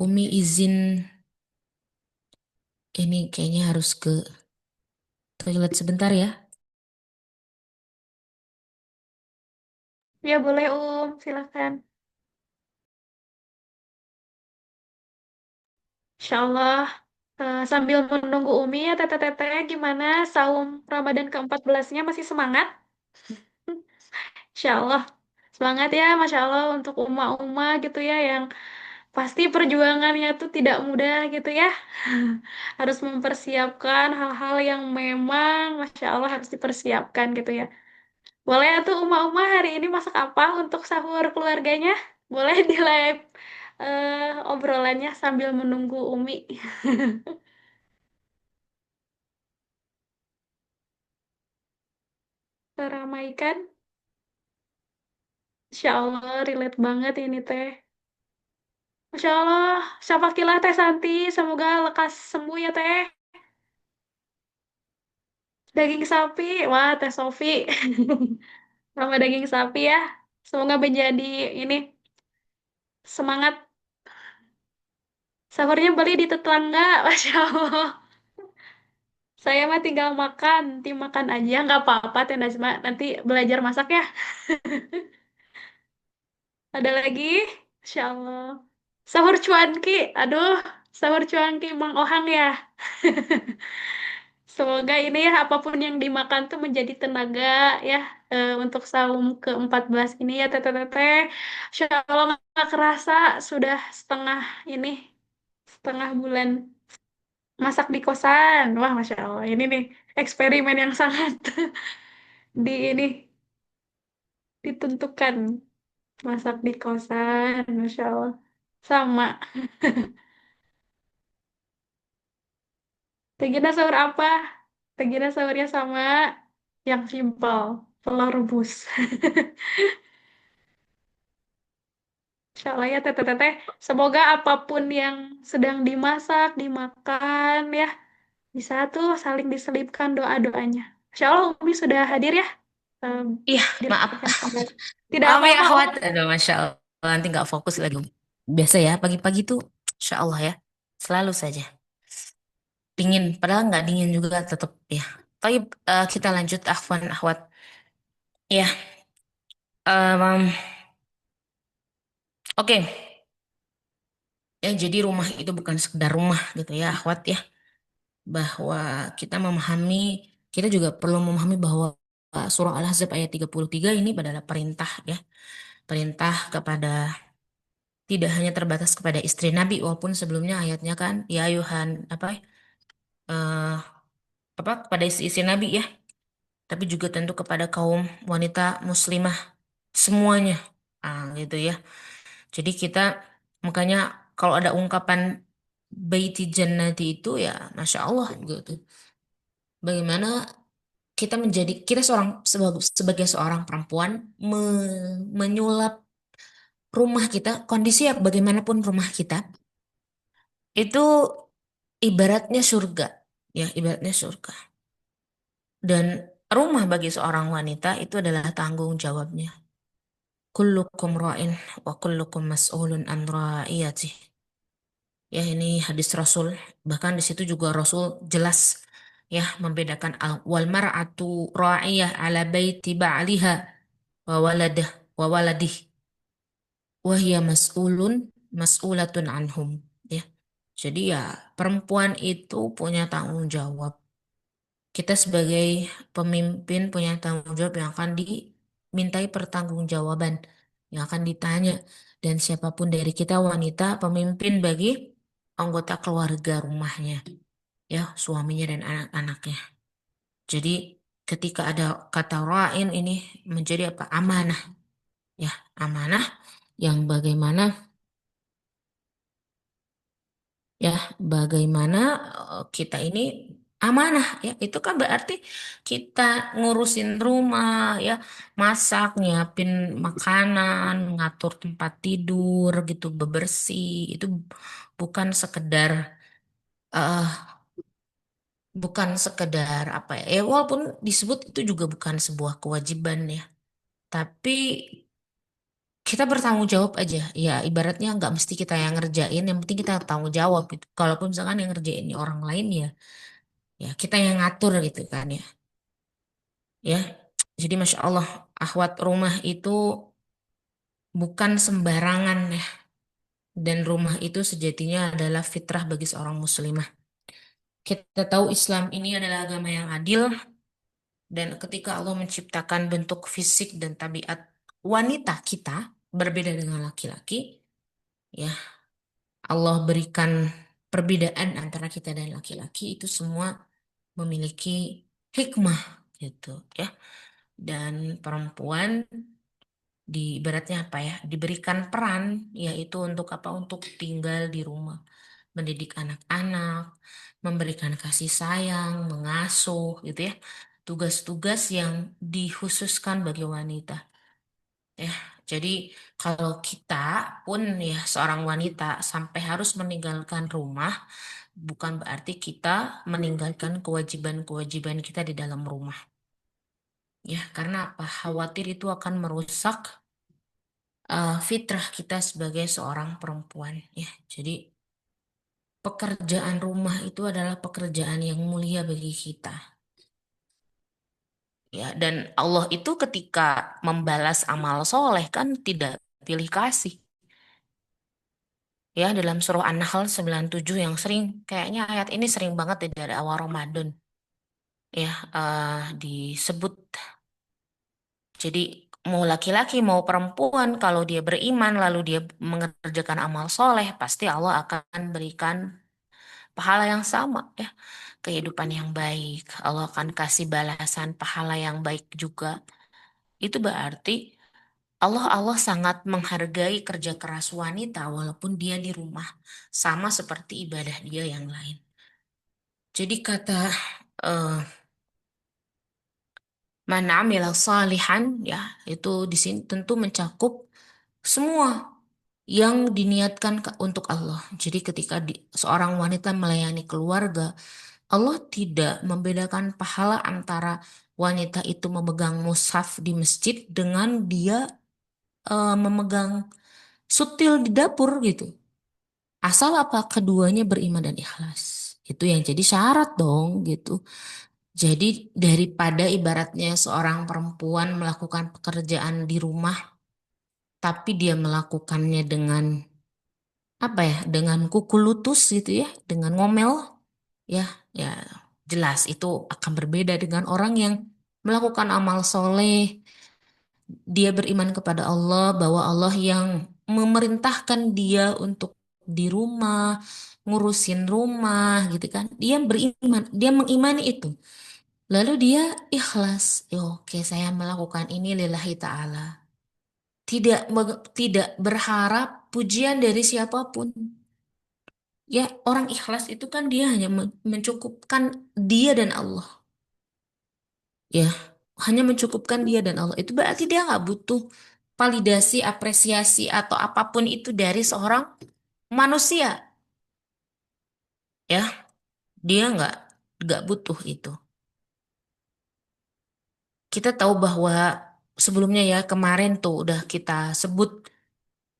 Umi izin ini kayaknya harus ke toilet sebentar ya. Ya boleh silakan. Insya Allah sambil menunggu Umi ya teteh-teteh gimana saum Ramadan ke-14-nya masih semangat? Insya Allah semangat ya Masya Allah untuk Uma-Uma gitu ya yang pasti perjuangannya tuh tidak mudah gitu ya. Harus mempersiapkan hal-hal yang memang, Masya Allah, harus dipersiapkan gitu ya. Boleh tuh Uma-Uma hari ini masak apa untuk sahur keluarganya? Boleh di live obrolannya sambil menunggu Umi teramaikan. Insya Allah relate banget ini teh. Masya Allah, Syafakilah Teh Santi, semoga lekas sembuh ya Teh. Daging sapi, wah Teh Sofi, sama daging sapi ya. Semoga menjadi ini semangat. Sahurnya beli di tetangga, Masya Allah. Saya mah tinggal makan, tim makan aja, nggak apa-apa Teh Najma. Nanti belajar masak ya. Ada lagi? Insya Allah. Sahur cuanki, aduh, sahur cuanki Mang Ohang ya. Semoga ini ya apapun yang dimakan tuh menjadi tenaga ya untuk saum ke-14 ini ya teteh-teteh. Insya Allah nggak kerasa sudah ini setengah bulan masak di kosan. Wah, Masya Allah. Ini nih eksperimen yang sangat di ini ditentukan masak di kosan. Masya Allah. Sama. Teh Gina sahur apa? Teh Gina sahurnya sama yang simpel. Telur rebus. Insya Allah ya teteh-teteh. Semoga apapun yang sedang dimasak, dimakan ya. Bisa tuh saling diselipkan doa-doanya. Insya Allah Umi sudah hadir ya. Iya, maaf. Dilanjutkan kembali. Tidak Maaf ya, apa-apa akhwat. Umi. Aduh, Masya Allah. Nanti nggak fokus lagi. Biasa ya, pagi-pagi tuh, Insya Allah ya. Selalu saja. Dingin, padahal nggak dingin juga tetap ya. Tapi kita lanjut, Afwan, akhwat. Ya, em, oke. Ya, jadi rumah itu bukan sekedar rumah gitu ya, akhwat ya. Bahwa kita memahami, kita juga perlu memahami bahwa surah Al-Ahzab ayat 33 ini adalah perintah ya. Perintah kepada tidak hanya terbatas kepada istri Nabi, walaupun sebelumnya ayatnya kan ya ayuhan apa eh, apa kepada istri-istri Nabi ya, tapi juga tentu kepada kaum wanita muslimah semuanya. Gitu ya. Jadi kita makanya kalau ada ungkapan baiti jannati itu ya Masya Allah gitu. Bagaimana kita sebagai seorang perempuan menyulap rumah kita, kondisi yang bagaimanapun rumah kita itu ibaratnya surga, ya ibaratnya surga. Dan rumah bagi seorang wanita itu adalah tanggung jawabnya. Kullukum ra'in wa kullukum mas'ulun an ra'iyatih. Ya ini hadis Rasul. Bahkan di situ juga Rasul jelas ya membedakan wal mar'atu ra'iyah ala baiti ba'liha wa waladah wa waladih wa hiya mas'ulatun anhum. Ya. Jadi ya perempuan itu punya tanggung jawab. Kita sebagai pemimpin punya tanggung jawab yang akan dimintai pertanggungjawaban, yang akan ditanya. Dan siapapun dari kita wanita pemimpin bagi anggota keluarga rumahnya, ya suaminya dan anak-anaknya. Jadi ketika ada kata ra'in ini menjadi apa? Amanah, ya amanah yang ya bagaimana kita ini amanah ya itu kan berarti kita ngurusin rumah ya masak nyiapin makanan ngatur tempat tidur gitu bebersih itu bukan sekedar eh apa ya, walaupun disebut itu juga bukan sebuah kewajiban ya tapi kita bertanggung jawab aja ya ibaratnya nggak mesti kita yang ngerjain yang penting kita tanggung jawab gitu kalaupun misalkan yang ngerjain orang lain ya kita yang ngatur gitu kan ya jadi Masya Allah akhwat rumah itu bukan sembarangan ya dan rumah itu sejatinya adalah fitrah bagi seorang muslimah kita tahu Islam ini adalah agama yang adil dan ketika Allah menciptakan bentuk fisik dan tabiat wanita kita berbeda dengan laki-laki ya Allah berikan perbedaan antara kita dan laki-laki itu semua memiliki hikmah gitu ya. Dan perempuan ibaratnya apa ya, diberikan peran yaitu untuk apa? Untuk tinggal di rumah, mendidik anak-anak, memberikan kasih sayang, mengasuh gitu ya. Tugas-tugas yang dikhususkan bagi wanita. Ya, jadi kalau kita pun ya seorang wanita sampai harus meninggalkan rumah, bukan berarti kita meninggalkan kewajiban-kewajiban kita di dalam rumah. Ya, karena apa? Khawatir itu akan merusak fitrah kita sebagai seorang perempuan. Ya, jadi pekerjaan rumah itu adalah pekerjaan yang mulia bagi kita. Ya, dan Allah itu ketika membalas amal soleh kan tidak pilih kasih. Ya, dalam surah An-Nahl 97 yang sering, kayaknya ayat ini sering banget ya dari awal Ramadan. Ya, disebut. Jadi mau laki-laki mau perempuan, kalau dia beriman lalu dia mengerjakan amal soleh, pasti Allah akan berikan pahala yang sama ya. Kehidupan yang baik. Allah akan kasih balasan pahala yang baik juga. Itu berarti Allah sangat menghargai kerja keras wanita walaupun dia di rumah. Sama seperti ibadah dia yang lain. Jadi kata eh, man amila salihan ya, itu di sini tentu mencakup semua yang diniatkan untuk Allah. Jadi ketika seorang wanita melayani keluarga, Allah tidak membedakan pahala antara wanita itu memegang mushaf di masjid dengan dia memegang sutil di dapur gitu. Asal apa keduanya beriman dan ikhlas. Itu yang jadi syarat dong gitu. Jadi daripada ibaratnya seorang perempuan melakukan pekerjaan di rumah, tapi dia melakukannya dengan apa ya, dengan kuku lutus gitu ya, dengan ngomel, ya, ya jelas itu akan berbeda dengan orang yang melakukan amal soleh. Dia beriman kepada Allah bahwa Allah yang memerintahkan dia untuk di rumah, ngurusin rumah gitu kan. Dia beriman, dia mengimani itu. Lalu dia ikhlas. Ya, oke, saya melakukan ini lillahi ta'ala. Tidak berharap pujian dari siapapun. Ya, orang ikhlas itu kan dia hanya mencukupkan dia dan Allah. Ya, hanya mencukupkan dia dan Allah. Itu berarti dia nggak butuh validasi, apresiasi atau apapun itu dari seorang manusia. Ya, dia nggak butuh itu. Kita tahu bahwa sebelumnya ya kemarin tuh udah kita sebut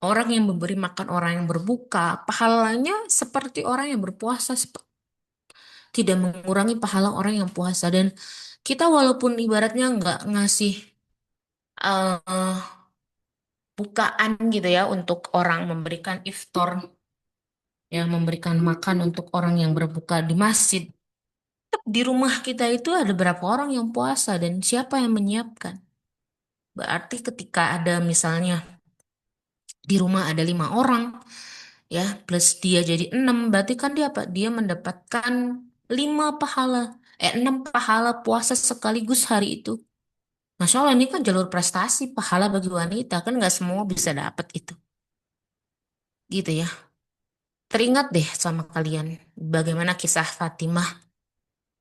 orang yang memberi makan orang yang berbuka, pahalanya seperti orang yang berpuasa, tidak mengurangi pahala orang yang puasa. Dan kita walaupun ibaratnya nggak ngasih eh, bukaan gitu ya untuk orang memberikan iftar, ya memberikan makan untuk orang yang berbuka di masjid. Tetap di rumah kita itu ada berapa orang yang puasa dan siapa yang menyiapkan? Berarti ketika ada misalnya di rumah ada 5 orang, ya plus dia jadi 6, berarti kan dia apa? Dia mendapatkan 5 pahala, 6 pahala puasa sekaligus hari itu. Masya Allah ini kan jalur prestasi pahala bagi wanita kan nggak semua bisa dapat itu, gitu ya. Teringat deh sama kalian bagaimana kisah Fatimah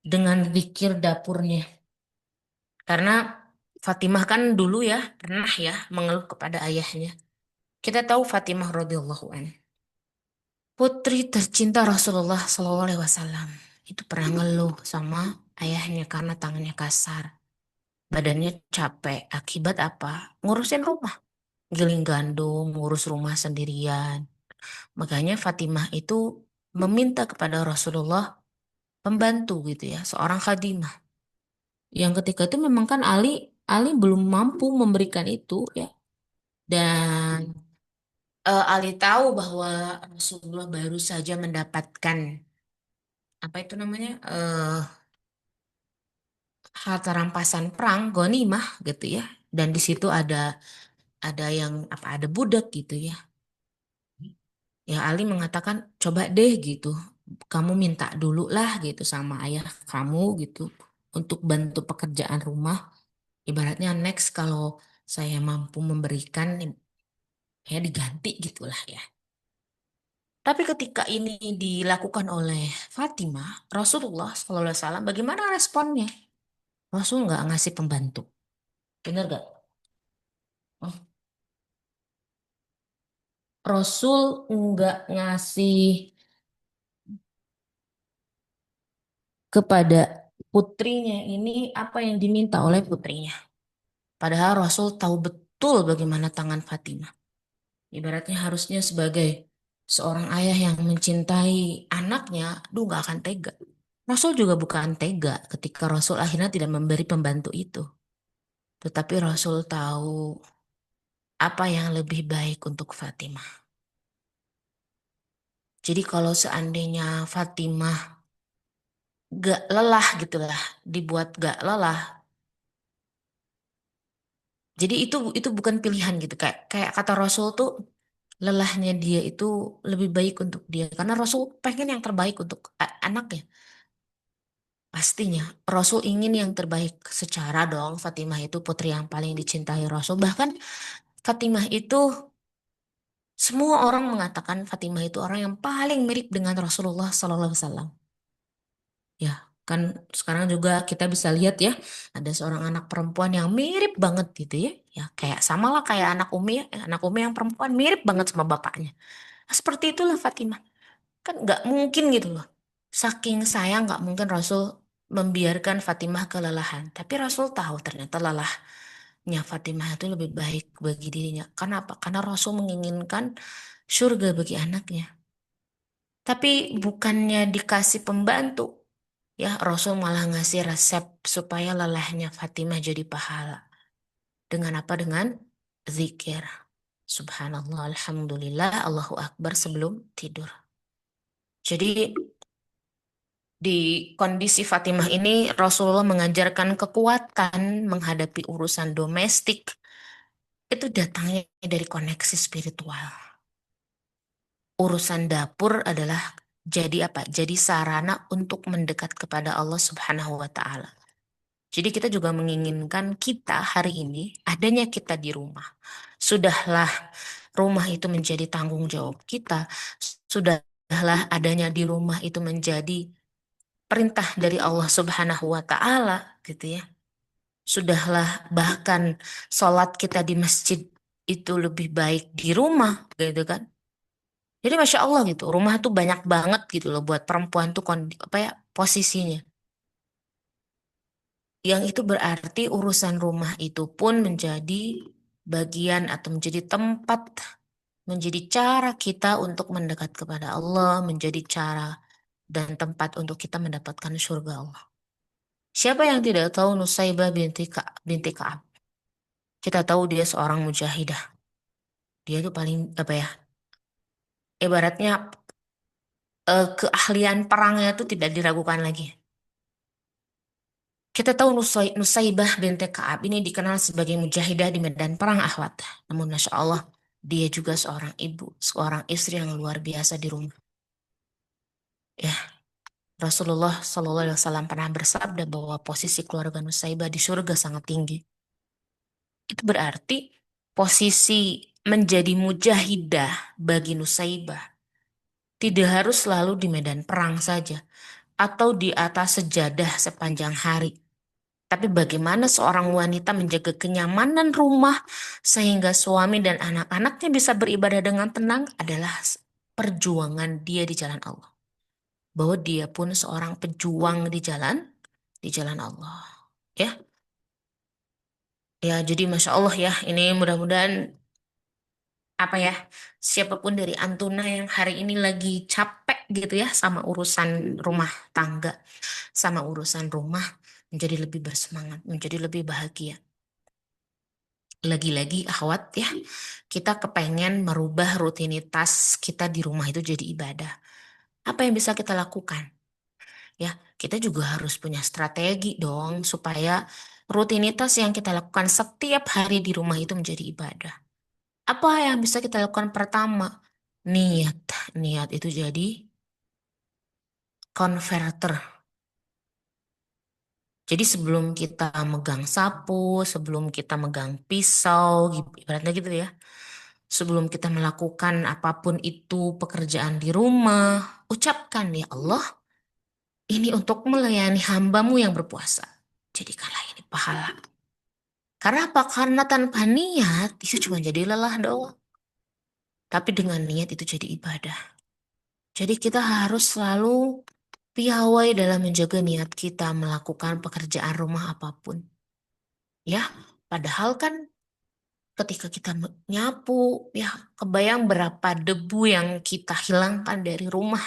dengan zikir dapurnya. Karena Fatimah kan dulu ya pernah ya mengeluh kepada ayahnya. Kita tahu Fatimah radhiyallahu anha, putri tercinta Rasulullah Shallallahu Alaihi Wasallam, itu pernah ngeluh sama ayahnya karena tangannya kasar, badannya capek. Akibat apa? Ngurusin rumah, giling gandum, ngurus rumah sendirian. Makanya Fatimah itu meminta kepada Rasulullah pembantu gitu ya, seorang khadimah. Yang ketika itu memang kan Ali belum mampu memberikan itu ya. Dan Ali tahu bahwa Rasulullah baru saja mendapatkan apa itu namanya harta rampasan perang, ghanimah gitu ya. Dan di situ ada yang apa ada budak gitu ya. Ya Ali mengatakan coba deh gitu. Kamu minta dulu lah gitu sama ayah kamu gitu untuk bantu pekerjaan rumah. Ibaratnya next kalau saya mampu memberikan ya diganti gitulah ya. Tapi ketika ini dilakukan oleh Fatimah, Rasulullah SAW, bagaimana responnya? Rasul nggak ngasih pembantu, bener gak? Oh, Rasul nggak ngasih kepada putrinya ini apa yang diminta oleh putrinya. Padahal Rasul tahu betul bagaimana tangan Fatimah. Ibaratnya harusnya sebagai seorang ayah yang mencintai anaknya, duh nggak akan tega. Rasul juga bukan tega ketika Rasul akhirnya tidak memberi pembantu itu. Tetapi Rasul tahu apa yang lebih baik untuk Fatimah. Jadi kalau seandainya Fatimah gak lelah gitulah, dibuat gak lelah. Jadi itu bukan pilihan gitu. Kayak kayak kata Rasul tuh lelahnya dia itu lebih baik untuk dia karena Rasul pengen yang terbaik untuk anaknya. Pastinya Rasul ingin yang terbaik secara dong. Fatimah itu putri yang paling dicintai Rasul. Bahkan Fatimah itu semua orang mengatakan Fatimah itu orang yang paling mirip dengan Rasulullah Sallallahu Alaihi Wasallam. Ya, kan sekarang juga kita bisa lihat ya, ada seorang anak perempuan yang mirip banget gitu ya. Ya, kayak samalah kayak anak Umi ya. Anak Umi yang perempuan mirip banget sama bapaknya. Nah, seperti itulah Fatimah. Kan nggak mungkin gitu loh. Saking sayang nggak mungkin Rasul membiarkan Fatimah kelelahan. Tapi Rasul tahu ternyata lelahnya Fatimah itu lebih baik bagi dirinya. Kenapa? Karena Rasul menginginkan surga bagi anaknya. Tapi bukannya dikasih pembantu. Ya, Rasul malah ngasih resep supaya lelahnya Fatimah jadi pahala. Dengan apa? Dengan zikir. Subhanallah, Alhamdulillah, Allahu Akbar sebelum tidur. Jadi di kondisi Fatimah ini Rasulullah mengajarkan kekuatan menghadapi urusan domestik itu datangnya dari koneksi spiritual. Urusan dapur adalah jadi apa? Jadi sarana untuk mendekat kepada Allah Subhanahu wa taala. Jadi kita juga menginginkan kita hari ini adanya kita di rumah. Sudahlah rumah itu menjadi tanggung jawab kita. Sudahlah adanya di rumah itu menjadi perintah dari Allah Subhanahu wa taala gitu ya. Sudahlah bahkan sholat kita di masjid itu lebih baik di rumah gitu kan. Jadi Masya Allah gitu, rumah tuh banyak banget gitu loh buat perempuan tuh apa ya posisinya. Yang itu berarti urusan rumah itu pun menjadi bagian atau menjadi tempat, menjadi cara kita untuk mendekat kepada Allah, menjadi cara dan tempat untuk kita mendapatkan surga Allah. Siapa yang tidak tahu Nusaibah binti Ka'ab? Kita tahu dia seorang mujahidah. Dia tuh paling apa ya? Ibaratnya keahlian perangnya itu tidak diragukan lagi. Kita tahu Nusaibah binti Ka'ab ini dikenal sebagai mujahidah di medan perang Ahwat. Namun Masya Allah, dia juga seorang ibu, seorang istri yang luar biasa di rumah. Ya, Rasulullah SAW pernah bersabda bahwa posisi keluarga Nusaibah di surga sangat tinggi. Itu berarti posisi menjadi mujahidah bagi Nusaibah tidak harus selalu di medan perang saja atau di atas sejadah sepanjang hari. Tapi bagaimana seorang wanita menjaga kenyamanan rumah sehingga suami dan anak-anaknya bisa beribadah dengan tenang adalah perjuangan dia di jalan Allah. Bahwa dia pun seorang pejuang di jalan Allah. Ya, ya jadi Masya Allah ya, ini mudah-mudahan apa ya, siapapun dari Antuna yang hari ini lagi capek gitu ya sama urusan rumah tangga, sama urusan rumah, menjadi lebih bersemangat, menjadi lebih bahagia. Lagi-lagi akhwat ya, kita kepengen merubah rutinitas kita di rumah itu jadi ibadah. Apa yang bisa kita lakukan? Ya, kita juga harus punya strategi dong supaya rutinitas yang kita lakukan setiap hari di rumah itu menjadi ibadah. Apa yang bisa kita lakukan pertama? niat. Niat itu jadi konverter. Jadi sebelum kita megang sapu, sebelum kita megang pisau, ibaratnya gitu ya. Sebelum kita melakukan apapun itu pekerjaan di rumah, ucapkan ya Allah, ini untuk melayani hambamu yang berpuasa. Jadikanlah ini pahala. Karena apa? Karena tanpa niat itu cuma jadi lelah doang. Tapi dengan niat itu jadi ibadah. Jadi kita harus selalu piawai dalam menjaga niat kita melakukan pekerjaan rumah apapun. Ya, padahal kan ketika kita nyapu, ya kebayang berapa debu yang kita hilangkan dari rumah.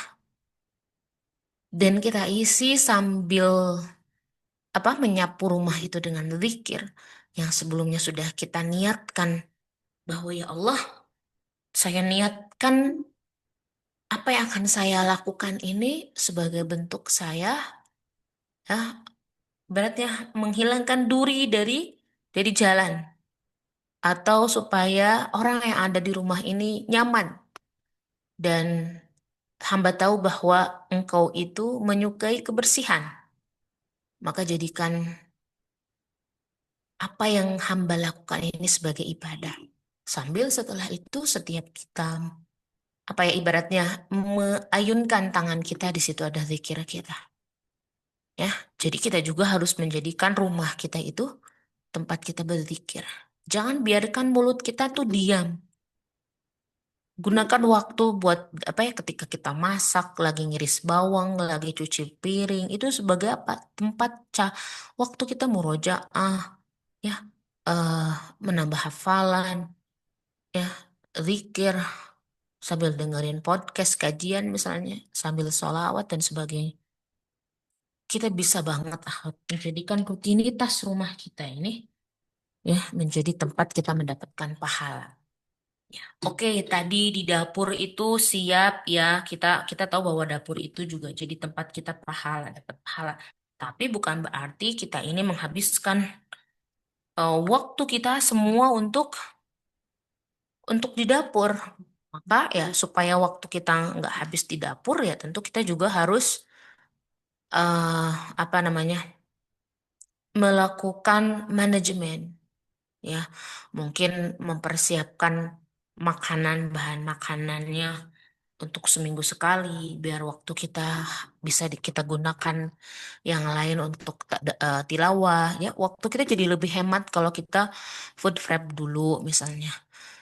Dan kita isi sambil menyapu rumah itu dengan zikir yang sebelumnya sudah kita niatkan bahwa ya Allah, saya niatkan apa yang akan saya lakukan ini sebagai bentuk saya ya beratnya menghilangkan duri dari jalan atau supaya orang yang ada di rumah ini nyaman dan hamba tahu bahwa engkau itu menyukai kebersihan, maka jadikan apa yang hamba lakukan ini sebagai ibadah. Sambil setelah itu setiap kita ibaratnya meayunkan tangan kita, di situ ada zikir kita. Ya, jadi kita juga harus menjadikan rumah kita itu tempat kita berzikir. Jangan biarkan mulut kita tuh diam. Gunakan waktu buat ketika kita masak, lagi ngiris bawang, lagi cuci piring, itu sebagai apa? Tempat waktu kita murojaah, ya, eh menambah hafalan, ya, zikir, sambil dengerin podcast, kajian misalnya, sambil sholawat dan sebagainya. Kita bisa banget menjadikan rutinitas rumah kita ini ya menjadi tempat kita mendapatkan pahala. Ya. Oke, tadi di dapur itu siap ya, kita tahu bahwa dapur itu juga jadi tempat kita dapat pahala. Tapi bukan berarti kita ini menghabiskan waktu kita semua untuk di dapur. Maka ya supaya waktu kita nggak habis di dapur ya tentu kita juga harus eh apa namanya melakukan manajemen ya, mungkin mempersiapkan bahan makanannya untuk seminggu sekali biar waktu kita bisa kita gunakan yang lain untuk tilawah ya, waktu kita jadi lebih hemat kalau kita food prep dulu misalnya.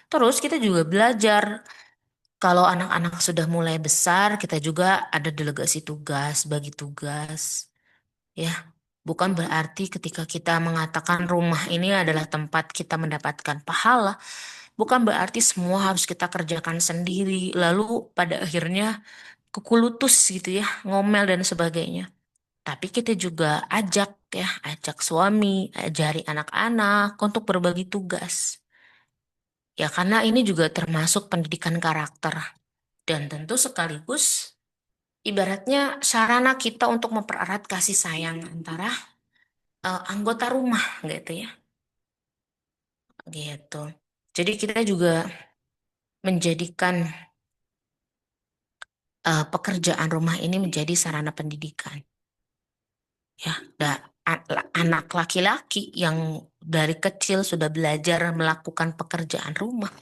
Terus kita juga belajar kalau anak-anak sudah mulai besar, kita juga ada delegasi tugas, bagi tugas. Ya, bukan berarti ketika kita mengatakan rumah ini adalah tempat kita mendapatkan pahala, bukan berarti semua harus kita kerjakan sendiri, lalu pada akhirnya kekulutus gitu ya, ngomel dan sebagainya. Tapi kita juga ajak suami, ajari anak-anak untuk berbagi tugas. Ya, karena ini juga termasuk pendidikan karakter. Dan tentu sekaligus ibaratnya sarana kita untuk mempererat kasih sayang antara anggota rumah gitu ya. Gitu. Jadi kita juga menjadikan pekerjaan rumah ini menjadi sarana pendidikan. Ya, anak laki-laki yang dari kecil sudah belajar melakukan pekerjaan rumah,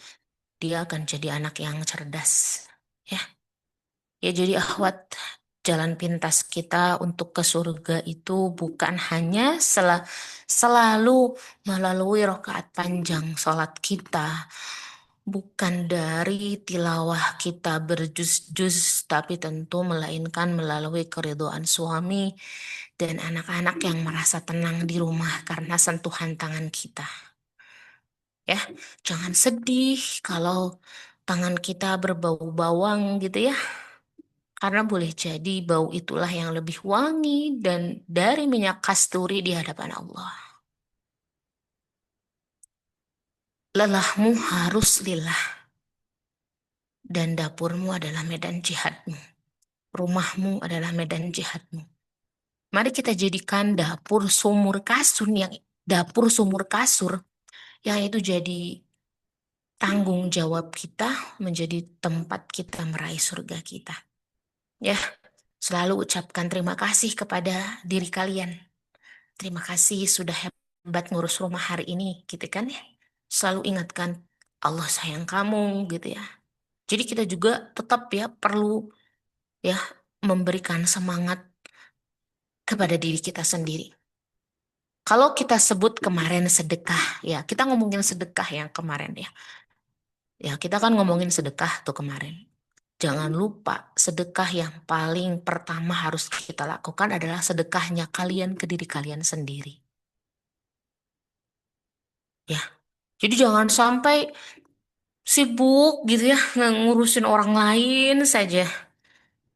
dia akan jadi anak yang cerdas. Ya, ya jadi akhwat, jalan pintas kita untuk ke surga itu bukan hanya selalu melalui rakaat panjang sholat kita, bukan dari tilawah kita berjuz-juz, tapi tentu melainkan melalui keridhaan suami dan anak-anak yang merasa tenang di rumah karena sentuhan tangan kita. Ya, jangan sedih kalau tangan kita berbau bawang gitu ya. Karena boleh jadi bau itulah yang lebih wangi dan dari minyak kasturi di hadapan Allah. Lelahmu harus lillah. Dan dapurmu adalah medan jihadmu. Rumahmu adalah medan jihadmu. Mari kita jadikan dapur sumur kasur yang itu jadi tanggung jawab kita menjadi tempat kita meraih surga kita. Ya, selalu ucapkan terima kasih kepada diri kalian. Terima kasih sudah hebat ngurus rumah hari ini, gitu kan ya. Selalu ingatkan Allah sayang kamu, gitu ya. Jadi kita juga tetap ya perlu ya memberikan semangat kepada diri kita sendiri. Kalau kita sebut kemarin sedekah, ya kita ngomongin sedekah yang kemarin ya. Ya kita kan ngomongin sedekah tuh kemarin. Jangan lupa sedekah yang paling pertama harus kita lakukan adalah sedekahnya kalian ke diri kalian sendiri. Ya, jadi jangan sampai sibuk gitu ya ngurusin orang lain saja.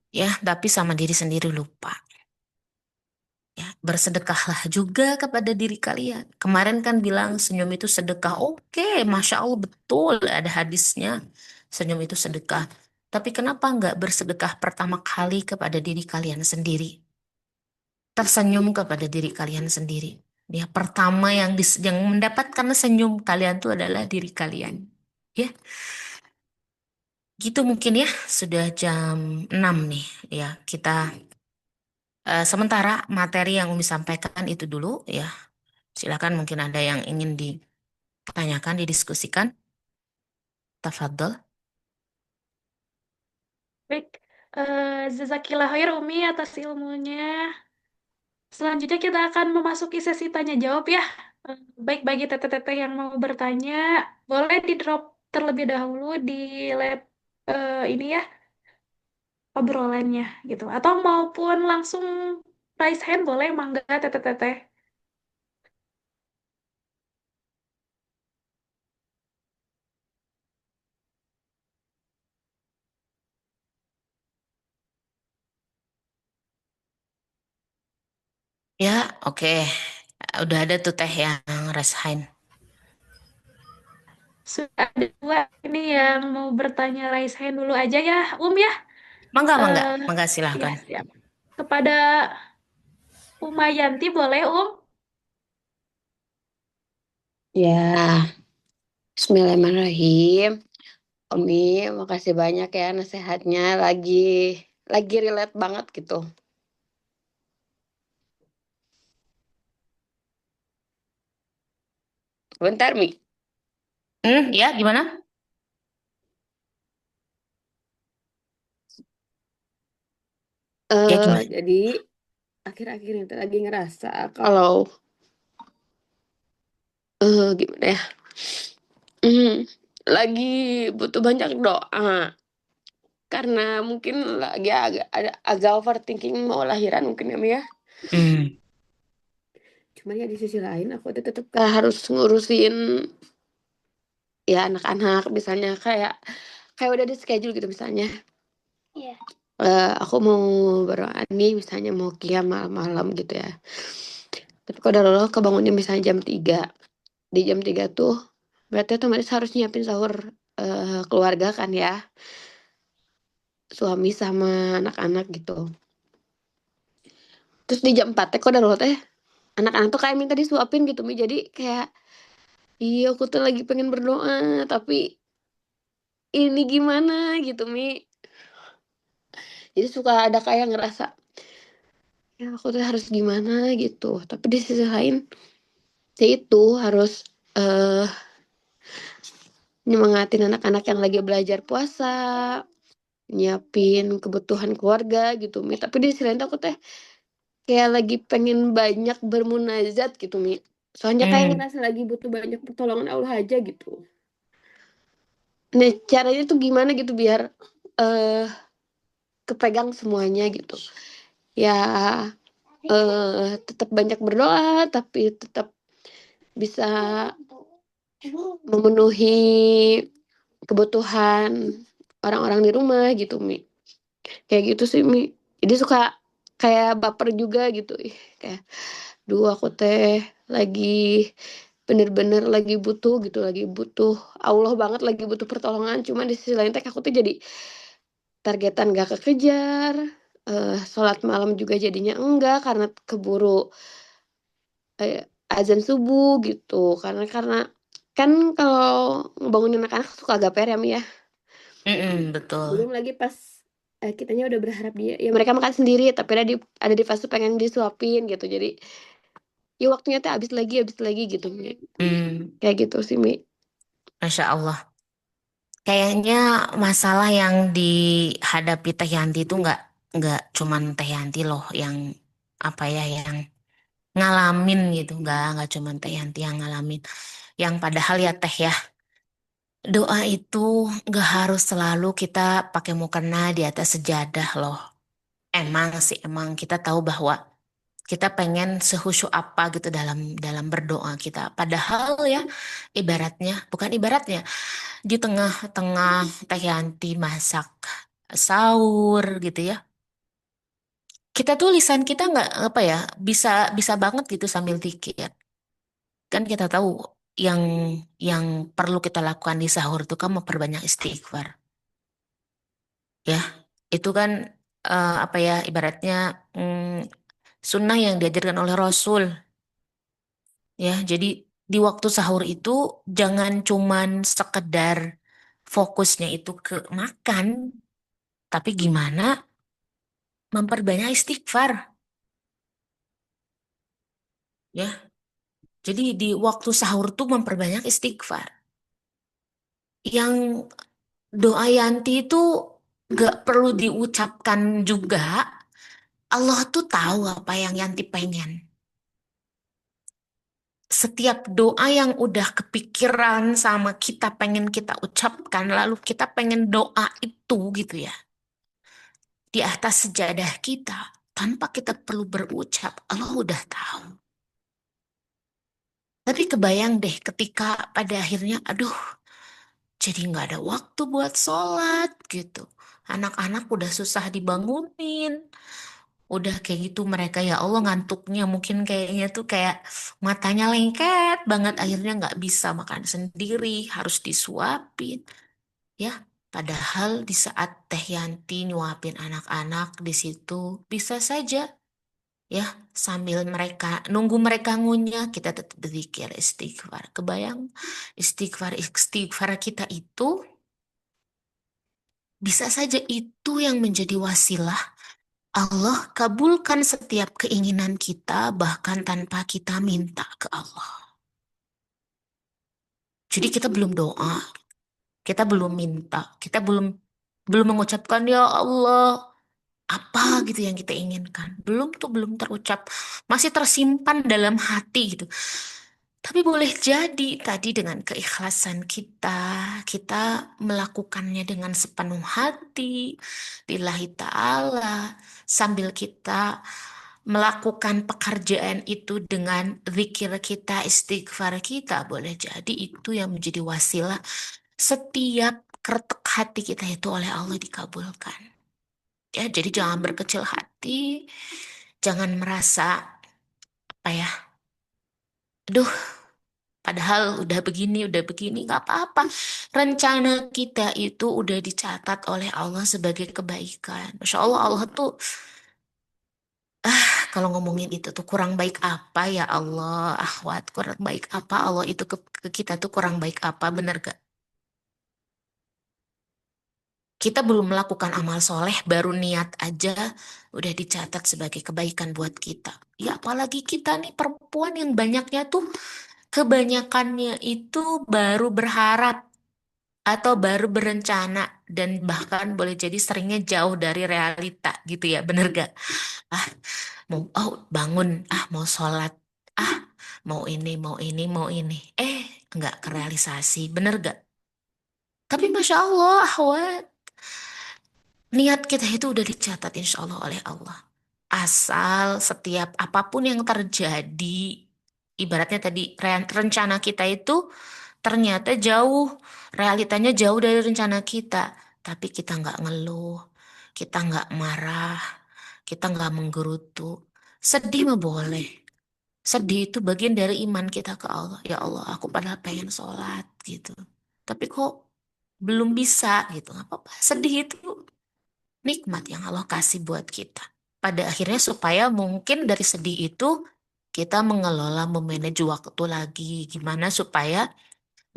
Ya, tapi sama diri sendiri lupa. Ya, bersedekahlah juga kepada diri kalian. Kemarin kan bilang senyum itu sedekah. Oke, Masya Allah betul ada hadisnya. Senyum itu sedekah. Tapi kenapa nggak bersedekah pertama kali kepada diri kalian sendiri? Tersenyum kepada diri kalian sendiri. Ya, pertama yang mendapatkan senyum kalian itu adalah diri kalian. Ya, gitu mungkin ya. Sudah jam 6 nih. Ya, kita sementara materi yang Umi sampaikan itu dulu ya. Silakan mungkin ada yang ingin ditanyakan, didiskusikan. Tafadhol. Baik, Jazakillah khair Umi atas ilmunya. Selanjutnya kita akan memasuki sesi tanya jawab ya. Baik bagi teteh-teteh yang mau bertanya, boleh di drop terlebih dahulu di lab ini ya obrolannya gitu. Atau maupun langsung raise hand boleh mangga teteh-teteh. Ya, oke. Udah ada tuh teh yang resign. Sudah ada dua ini yang mau bertanya raise hand dulu aja ya, ya. Mangga, mangga, Eh, mangga ya silahkan. siap. Kepada Umayanti boleh Ya, Bismillahirrahmanirrahim. Umi, makasih banyak ya nasihatnya. Lagi relate banget gitu. Bentar, Mi. Ya gimana? Ya gimana? Jadi akhir-akhir ini tuh lagi ngerasa kalau gimana ya? Hmm, lagi butuh banyak doa karena mungkin lagi agak overthinking mau lahiran mungkin ya, Mi ya. Hmm. Cuman ya di sisi lain aku tuh tetap harus ngurusin ya anak-anak misalnya kayak udah di schedule gitu misalnya. Iya. Aku mau berdoa nih misalnya mau qiyam malam-malam gitu ya. Tapi kalau udah lo kebangunnya misalnya jam 3. Di jam 3 tuh berarti otomatis harus nyiapin sahur keluarga kan ya. Suami sama anak-anak gitu. Terus di jam 4 teh kok udah lo teh anak-anak tuh kayak minta disuapin gitu Mi. Jadi kayak iya aku tuh lagi pengen berdoa tapi ini gimana gitu Mi. Jadi suka ada kayak ngerasa ya aku tuh harus gimana gitu. Tapi di sisi lain ya itu harus eh nyemangatin anak-anak yang lagi belajar puasa, nyiapin kebutuhan keluarga gitu Mi. Tapi di sisi lain tuh aku teh kayak lagi pengen banyak bermunajat gitu Mi. Soalnya kayak Hmm. ngerasa lagi butuh banyak pertolongan Allah aja gitu. Nah caranya tuh gimana gitu biar eh kepegang semuanya gitu. Ya tetap banyak berdoa tapi tetap bisa memenuhi kebutuhan orang-orang di rumah gitu Mi. Kayak gitu sih Mi. Jadi suka kayak baper juga gitu. Kayak duh aku teh lagi bener-bener lagi butuh gitu, lagi butuh Allah banget, lagi butuh pertolongan. Cuman di sisi lain teh aku tuh jadi targetan gak kekejar. Sholat malam juga jadinya enggak karena keburu azan subuh gitu. Karena Kan kalau ngebangunin anak-anak suka agak PR ya Mi ya. Betul. Belum lagi pas kitanya udah berharap dia ya mereka makan sendiri tapi ada di fase pengen disuapin gitu. Jadi ya waktunya tuh habis lagi gitu Mi. Kayak gitu sih Mi. Masya Allah. Kayaknya masalah yang dihadapi Teh Yanti itu nggak cuman Teh Yanti loh yang apa ya yang ngalamin gitu, nggak cuman Teh Yanti yang ngalamin. Yang padahal ya Teh ya, doa itu nggak harus selalu kita pakai mukena di atas sejadah loh. Emang sih emang kita tahu bahwa kita pengen sehusyuk apa gitu dalam dalam berdoa kita. Padahal ya ibaratnya bukan ibaratnya di tengah-tengah Teh Yanti masak sahur gitu ya. Kita tuh lisan kita nggak apa ya bisa bisa banget gitu sambil zikir. Kan kita tahu yang yang perlu kita lakukan di sahur itu kan memperbanyak istighfar. Ya, itu kan apa ya ibaratnya sunnah yang diajarkan oleh Rasul. Ya, jadi di waktu sahur itu jangan cuman sekedar fokusnya itu ke makan, tapi gimana memperbanyak istighfar, ya. Jadi di waktu sahur tuh memperbanyak istighfar. Yang doa Yanti itu gak perlu diucapkan juga. Allah tuh tahu apa yang Yanti pengen. Setiap doa yang udah kepikiran sama kita pengen kita ucapkan, lalu kita pengen doa itu gitu ya, di atas sejadah kita, tanpa kita perlu berucap, Allah udah tahu. Tapi kebayang deh ketika pada akhirnya, aduh, jadi nggak ada waktu buat sholat gitu. Anak-anak udah susah dibangunin. Udah kayak gitu mereka ya Allah ngantuknya mungkin kayaknya tuh kayak matanya lengket banget akhirnya nggak bisa makan sendiri harus disuapin ya padahal di saat Teh Yanti nyuapin anak-anak di situ bisa saja ya sambil mereka nunggu mereka ngunyah kita tetap berzikir istighfar kebayang istighfar istighfar kita itu bisa saja itu yang menjadi wasilah Allah kabulkan setiap keinginan kita bahkan tanpa kita minta ke Allah. Jadi kita belum doa, kita belum minta, kita belum belum mengucapkan ya Allah apa gitu yang kita inginkan. Belum terucap, masih tersimpan dalam hati gitu. Tapi boleh jadi tadi dengan keikhlasan kita, kita melakukannya dengan sepenuh hati, lillahi ta'ala, sambil kita melakukan pekerjaan itu dengan zikir kita, istighfar kita, boleh jadi itu yang menjadi wasilah setiap keretek hati kita itu oleh Allah dikabulkan. Ya, jadi jangan berkecil hati, jangan merasa apa ya, aduh padahal udah begini, nggak apa-apa. Rencana kita itu udah dicatat oleh Allah sebagai kebaikan. Masya Allah, Allah tuh, kalau ngomongin itu tuh kurang baik apa ya Allah, akhwat, kurang baik apa Allah itu ke kita tuh kurang baik apa, bener gak? Kita belum melakukan amal soleh, baru niat aja udah dicatat sebagai kebaikan buat kita. Ya apalagi kita nih perempuan yang banyaknya tuh, kebanyakannya itu baru berharap atau baru berencana dan bahkan boleh jadi seringnya jauh dari realita gitu ya bener gak ah mau oh bangun mau sholat ah mau ini nggak kerealisasi bener gak tapi masya Allah ahwat niat kita itu udah dicatat insya Allah oleh Allah asal setiap apapun yang terjadi ibaratnya tadi rencana kita itu ternyata jauh, realitanya jauh dari rencana kita. Tapi kita nggak ngeluh, kita nggak marah, kita nggak menggerutu. Sedih mah boleh. Sedih itu bagian dari iman kita ke Allah. Ya Allah, aku padahal pengen sholat gitu. Tapi kok belum bisa gitu. Nggak apa-apa. Sedih itu nikmat yang Allah kasih buat kita. Pada akhirnya supaya mungkin dari sedih itu kita mengelola, memanage waktu lagi. Gimana supaya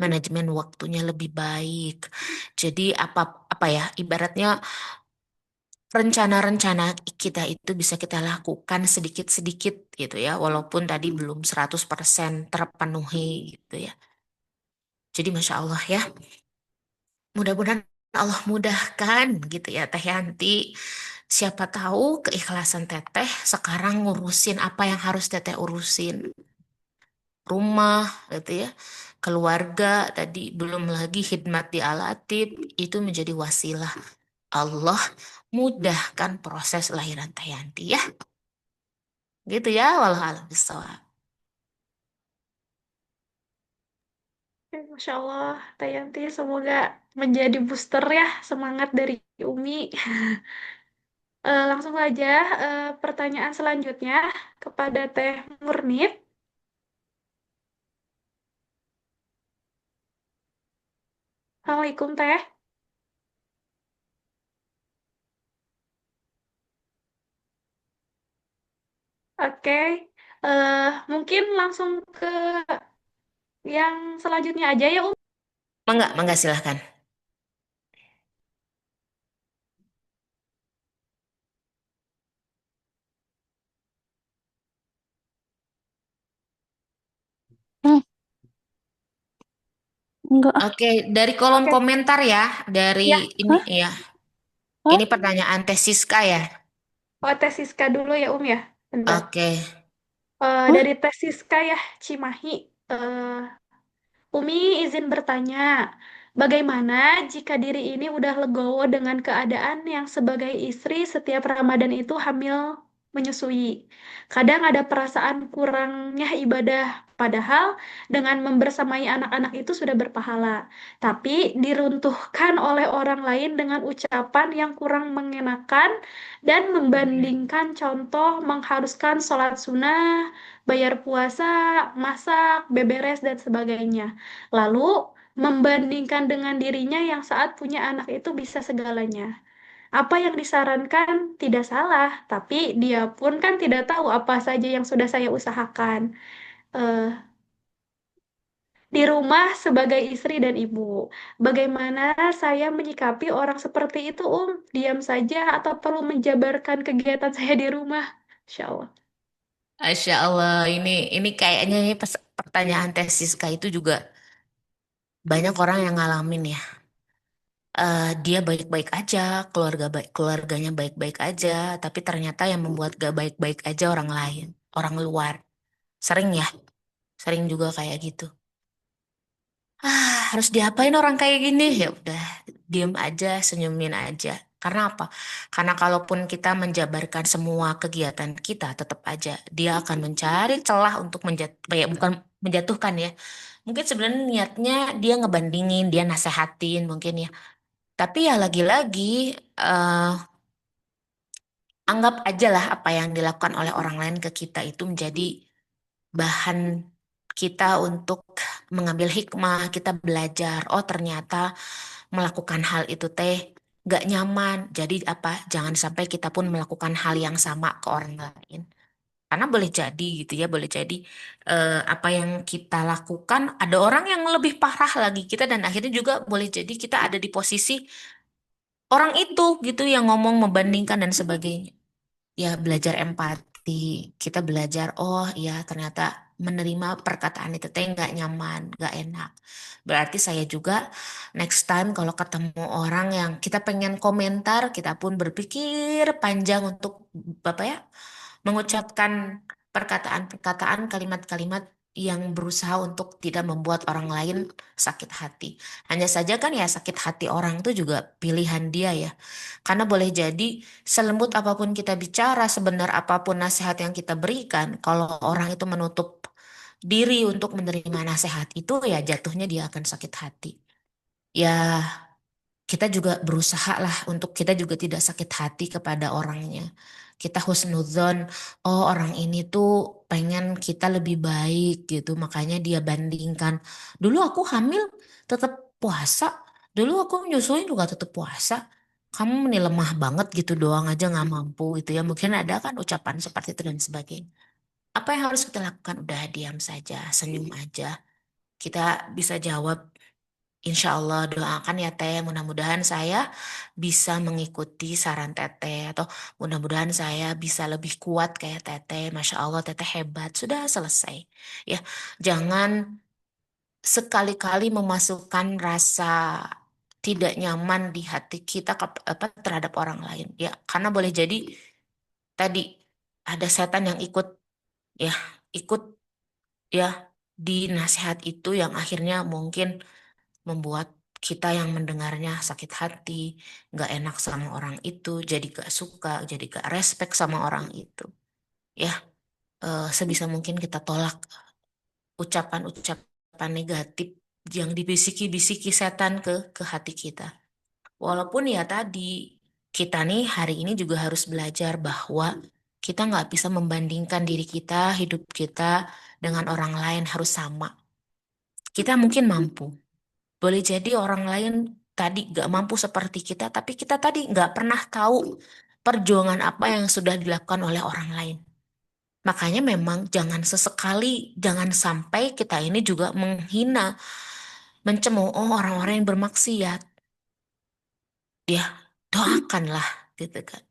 manajemen waktunya lebih baik. Jadi apa ya, ibaratnya rencana-rencana kita itu bisa kita lakukan sedikit-sedikit gitu ya, walaupun tadi belum 100% terpenuhi gitu ya. Jadi Masya Allah ya, mudah-mudahan Allah mudahkan gitu ya Teh Yanti. Siapa tahu keikhlasan Teteh sekarang ngurusin apa yang harus Teteh urusin. Rumah gitu ya, keluarga tadi, belum lagi khidmat di Alatib, itu menjadi wasilah Allah mudahkan proses lahiran Teh Yanti ya. Gitu ya, walau alam bisawab. Oke, Masya Allah, Teh Yanti, semoga menjadi booster ya semangat dari Umi. Langsung aja pertanyaan selanjutnya kepada Teh Murnit. Assalamualaikum Teh. Oke, mungkin langsung ke yang selanjutnya aja ya, Mangga, mangga silahkan. Hmm, enggak ah. Oke, dari kolom Oke, komentar ya, dari ya. ini Hah? ya, Hah? ini pertanyaan Teh Siska ya. Oh, Teh Siska dulu ya, ya. Bentar. Oke, Hah? Dari Teh Siska ya, Cimahi. Eh, Umi izin bertanya, bagaimana jika diri ini udah legowo dengan keadaan yang sebagai istri setiap Ramadan itu hamil menyusui? Kadang ada perasaan kurangnya ibadah, padahal dengan membersamai anak-anak itu sudah berpahala. Tapi diruntuhkan oleh orang lain dengan ucapan yang kurang mengenakan dan membandingkan contoh mengharuskan sholat sunnah, bayar puasa, masak, beberes, dan sebagainya. Lalu membandingkan dengan dirinya yang saat punya anak itu bisa segalanya. Apa yang disarankan tidak salah, tapi dia pun kan tidak tahu apa saja yang sudah saya usahakan. Eh, di rumah sebagai istri dan ibu. Bagaimana saya menyikapi orang seperti itu, Diam saja atau perlu menjabarkan kegiatan saya di rumah? Insya Allah. Masya Allah, ini kayaknya ini pertanyaan Teh Siska itu juga banyak orang yang ngalamin ya. Dia baik-baik aja, keluarganya baik-baik aja, tapi ternyata yang membuat gak baik-baik aja orang lain, orang luar. Sering ya, sering juga kayak gitu. Harus diapain orang kayak gini? Ya udah, diem aja, senyumin aja. Karena apa? Karena kalaupun kita menjabarkan semua kegiatan kita, tetap aja dia akan mencari celah untuk ya bukan menjatuhkan ya. Mungkin sebenarnya niatnya dia ngebandingin, dia nasehatin mungkin ya. Tapi ya lagi-lagi eh, anggap aja lah apa yang dilakukan oleh orang lain ke kita itu menjadi bahan kita untuk mengambil hikmah, kita belajar. Oh ternyata melakukan hal itu teh gak nyaman. Jadi apa? Jangan sampai kita pun melakukan hal yang sama ke orang lain. Karena boleh jadi gitu ya, boleh jadi apa yang kita lakukan ada orang yang lebih parah lagi kita dan akhirnya juga boleh jadi kita ada di posisi orang itu gitu yang ngomong membandingkan dan sebagainya. Ya belajar empati, kita belajar oh ya ternyata menerima perkataan itu teh nggak nyaman, nggak enak. Berarti saya juga next time kalau ketemu orang yang kita pengen komentar, kita pun berpikir panjang untuk apa ya mengucapkan perkataan-perkataan, kalimat-kalimat yang berusaha untuk tidak membuat orang lain sakit hati. Hanya saja kan ya sakit hati orang itu juga pilihan dia ya. Karena boleh jadi selembut apapun kita bicara, sebenar apapun nasihat yang kita berikan, kalau orang itu menutup diri untuk menerima nasihat itu ya jatuhnya dia akan sakit hati. Ya kita juga berusaha lah untuk kita juga tidak sakit hati kepada orangnya. Kita husnudzon, oh orang ini tuh pengen kita lebih baik gitu, makanya dia bandingkan. Dulu aku hamil tetap puasa, dulu aku menyusui juga tetap puasa. Kamu nih lemah banget gitu doang aja nggak mampu gitu ya. Mungkin ada kan ucapan seperti itu dan sebagainya. Apa yang harus kita lakukan? Udah diam saja, senyum aja. kita bisa jawab. Insya Allah doakan ya Teh, mudah-mudahan saya bisa mengikuti saran Teteh atau mudah-mudahan saya bisa lebih kuat kayak Teteh. Masya Allah Teteh hebat, sudah selesai. Ya, jangan sekali-kali memasukkan rasa tidak nyaman di hati kita terhadap orang lain. Ya, karena boleh jadi tadi ada setan yang ya, ikut ya di nasihat itu yang akhirnya mungkin membuat kita yang mendengarnya sakit hati, nggak enak sama orang itu, jadi gak suka, jadi gak respect sama orang itu. Ya, sebisa mungkin kita tolak ucapan-ucapan negatif yang dibisiki-bisiki setan ke hati kita. Walaupun ya tadi, kita nih hari ini juga harus belajar bahwa kita nggak bisa membandingkan diri kita, hidup kita dengan orang lain harus sama. Kita mungkin mampu. Boleh jadi orang lain tadi nggak mampu seperti kita, tapi kita tadi nggak pernah tahu perjuangan apa yang sudah dilakukan oleh orang lain. Makanya memang jangan sesekali, jangan sampai kita ini juga menghina, mencemooh orang-orang yang bermaksiat. Ya, doakanlah gitu kan.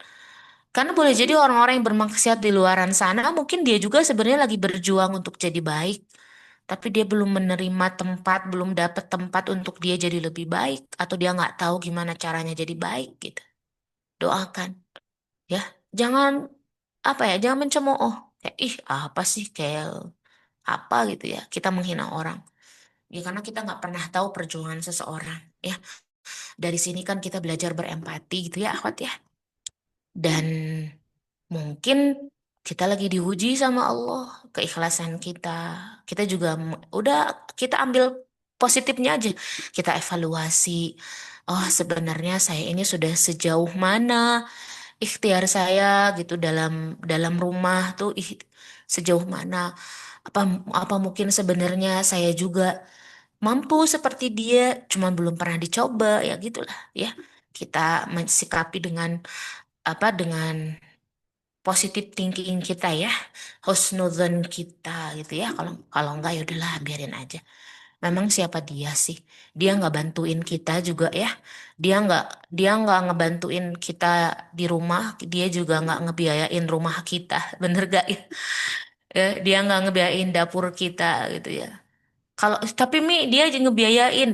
Karena boleh jadi orang-orang yang bermaksiat di luaran sana, mungkin dia juga sebenarnya lagi berjuang untuk jadi baik. Tapi dia belum menerima tempat, belum dapat tempat untuk dia jadi lebih baik. Atau dia nggak tahu gimana caranya jadi baik gitu. Doakan, ya. Jangan, apa ya, jangan mencemooh. Kayak, ih apa sih, kayak apa gitu ya. Kita menghina orang. Ya karena kita nggak pernah tahu perjuangan seseorang, ya. Dari sini kan kita belajar berempati gitu ya, akhwat ya. Dan mungkin kita lagi diuji sama Allah, keikhlasan kita. Kita juga udah kita ambil positifnya aja. Kita evaluasi. Oh, sebenarnya saya ini sudah sejauh mana ikhtiar saya gitu dalam dalam rumah tuh sejauh mana. Apa apa mungkin sebenarnya saya juga mampu seperti dia, cuman belum pernah dicoba ya gitulah ya. Kita mensikapi dengan dengan positive thinking kita ya, husnuzon kita gitu ya. Kalau kalau enggak ya udahlah biarin aja. Memang siapa dia sih? Dia nggak bantuin kita juga ya. Dia nggak ngebantuin kita di rumah. Dia juga nggak ngebiayain rumah kita. Bener gak ya? Dia nggak ngebiayain dapur kita gitu ya. Kalau tapi dia aja ngebiayain.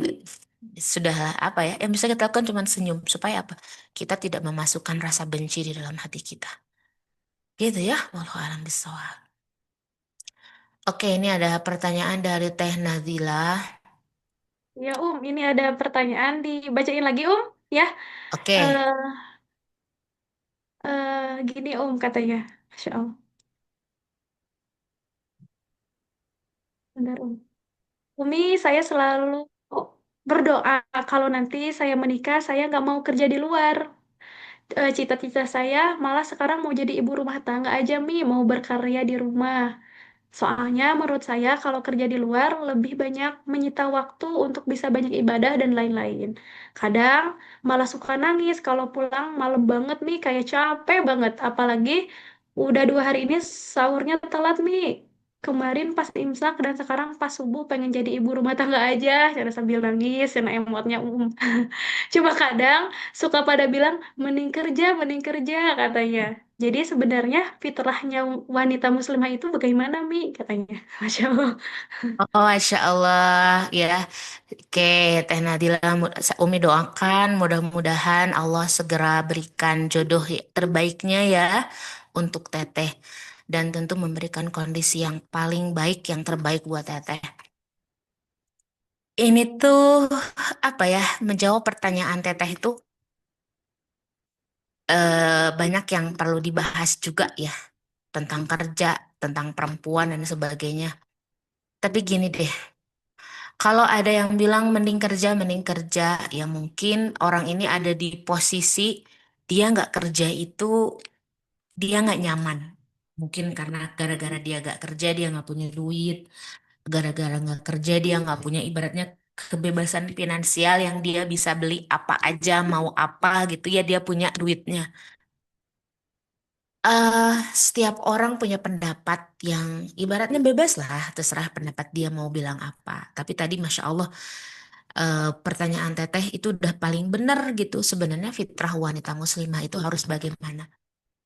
Sudahlah apa ya? Yang bisa kita lakukan cuma senyum supaya apa? Kita tidak memasukkan rasa benci di dalam hati kita. Gitu ya, wallahu a'lam bishawab. Oke, ini ada pertanyaan dari Teh Nazila. Ya, ini ada pertanyaan dibacain lagi, ya. Oke, Eh Gini, katanya. Masya Allah. Bentar, Umi, saya selalu berdoa kalau nanti saya menikah, saya nggak mau kerja di luar. Cita-cita saya malah sekarang mau jadi ibu rumah tangga aja, Mi, mau berkarya di rumah. Soalnya menurut saya kalau kerja di luar lebih banyak menyita waktu untuk bisa banyak ibadah dan lain-lain. Kadang malah suka nangis kalau pulang malam banget nih, kayak capek banget. Apalagi udah 2 hari ini sahurnya telat nih. Kemarin pas imsak dan sekarang pas subuh pengen jadi ibu rumah tangga aja. Cara sambil nangis, karena emotnya Cuma kadang suka pada bilang mending kerja katanya. Jadi sebenarnya fitrahnya wanita muslimah itu bagaimana, Mi? Katanya. Masya Allah. oh Masya Allah ya. Oke, Teh Nadila, Umi doakan mudah-mudahan Allah segera berikan jodoh terbaiknya ya untuk Teteh. Dan tentu memberikan kondisi yang paling baik, yang terbaik buat Teteh. Ini tuh apa ya, menjawab pertanyaan Teteh itu banyak yang perlu dibahas juga ya. Tentang kerja, tentang perempuan dan sebagainya. Tapi gini deh, kalau ada yang bilang mending kerja, ya mungkin orang ini ada di posisi dia nggak kerja itu dia nggak nyaman. Mungkin karena gara-gara dia nggak kerja dia nggak punya duit, gara-gara nggak kerja dia nggak punya ibaratnya kebebasan finansial yang dia bisa beli apa aja mau apa gitu ya dia punya duitnya. Setiap orang punya pendapat yang ibaratnya bebas lah, terserah pendapat dia mau bilang apa. Tapi tadi Masya Allah, pertanyaan Teteh itu udah paling benar gitu. Sebenarnya fitrah wanita muslimah itu harus bagaimana?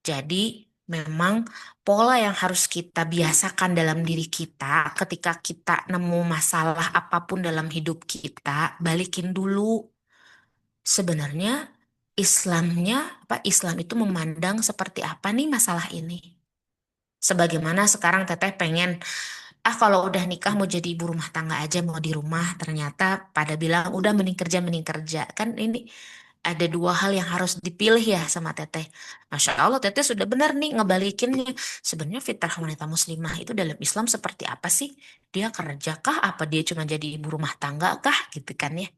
Jadi memang pola yang harus kita biasakan dalam diri kita ketika kita nemu masalah apapun dalam hidup kita, balikin dulu. Sebenarnya Islam itu memandang seperti apa nih masalah ini? Sebagaimana sekarang Teteh pengen, kalau udah nikah mau jadi ibu rumah tangga aja, mau di rumah, ternyata pada bilang udah mending kerja. Kan ini ada dua hal yang harus dipilih ya sama Teteh. Masya Allah, Teteh sudah benar nih ngebalikinnya. Sebenarnya fitrah wanita muslimah itu dalam Islam seperti apa sih? Dia kerja kah? Apa dia cuma jadi ibu rumah tangga kah? Gitu kan ya.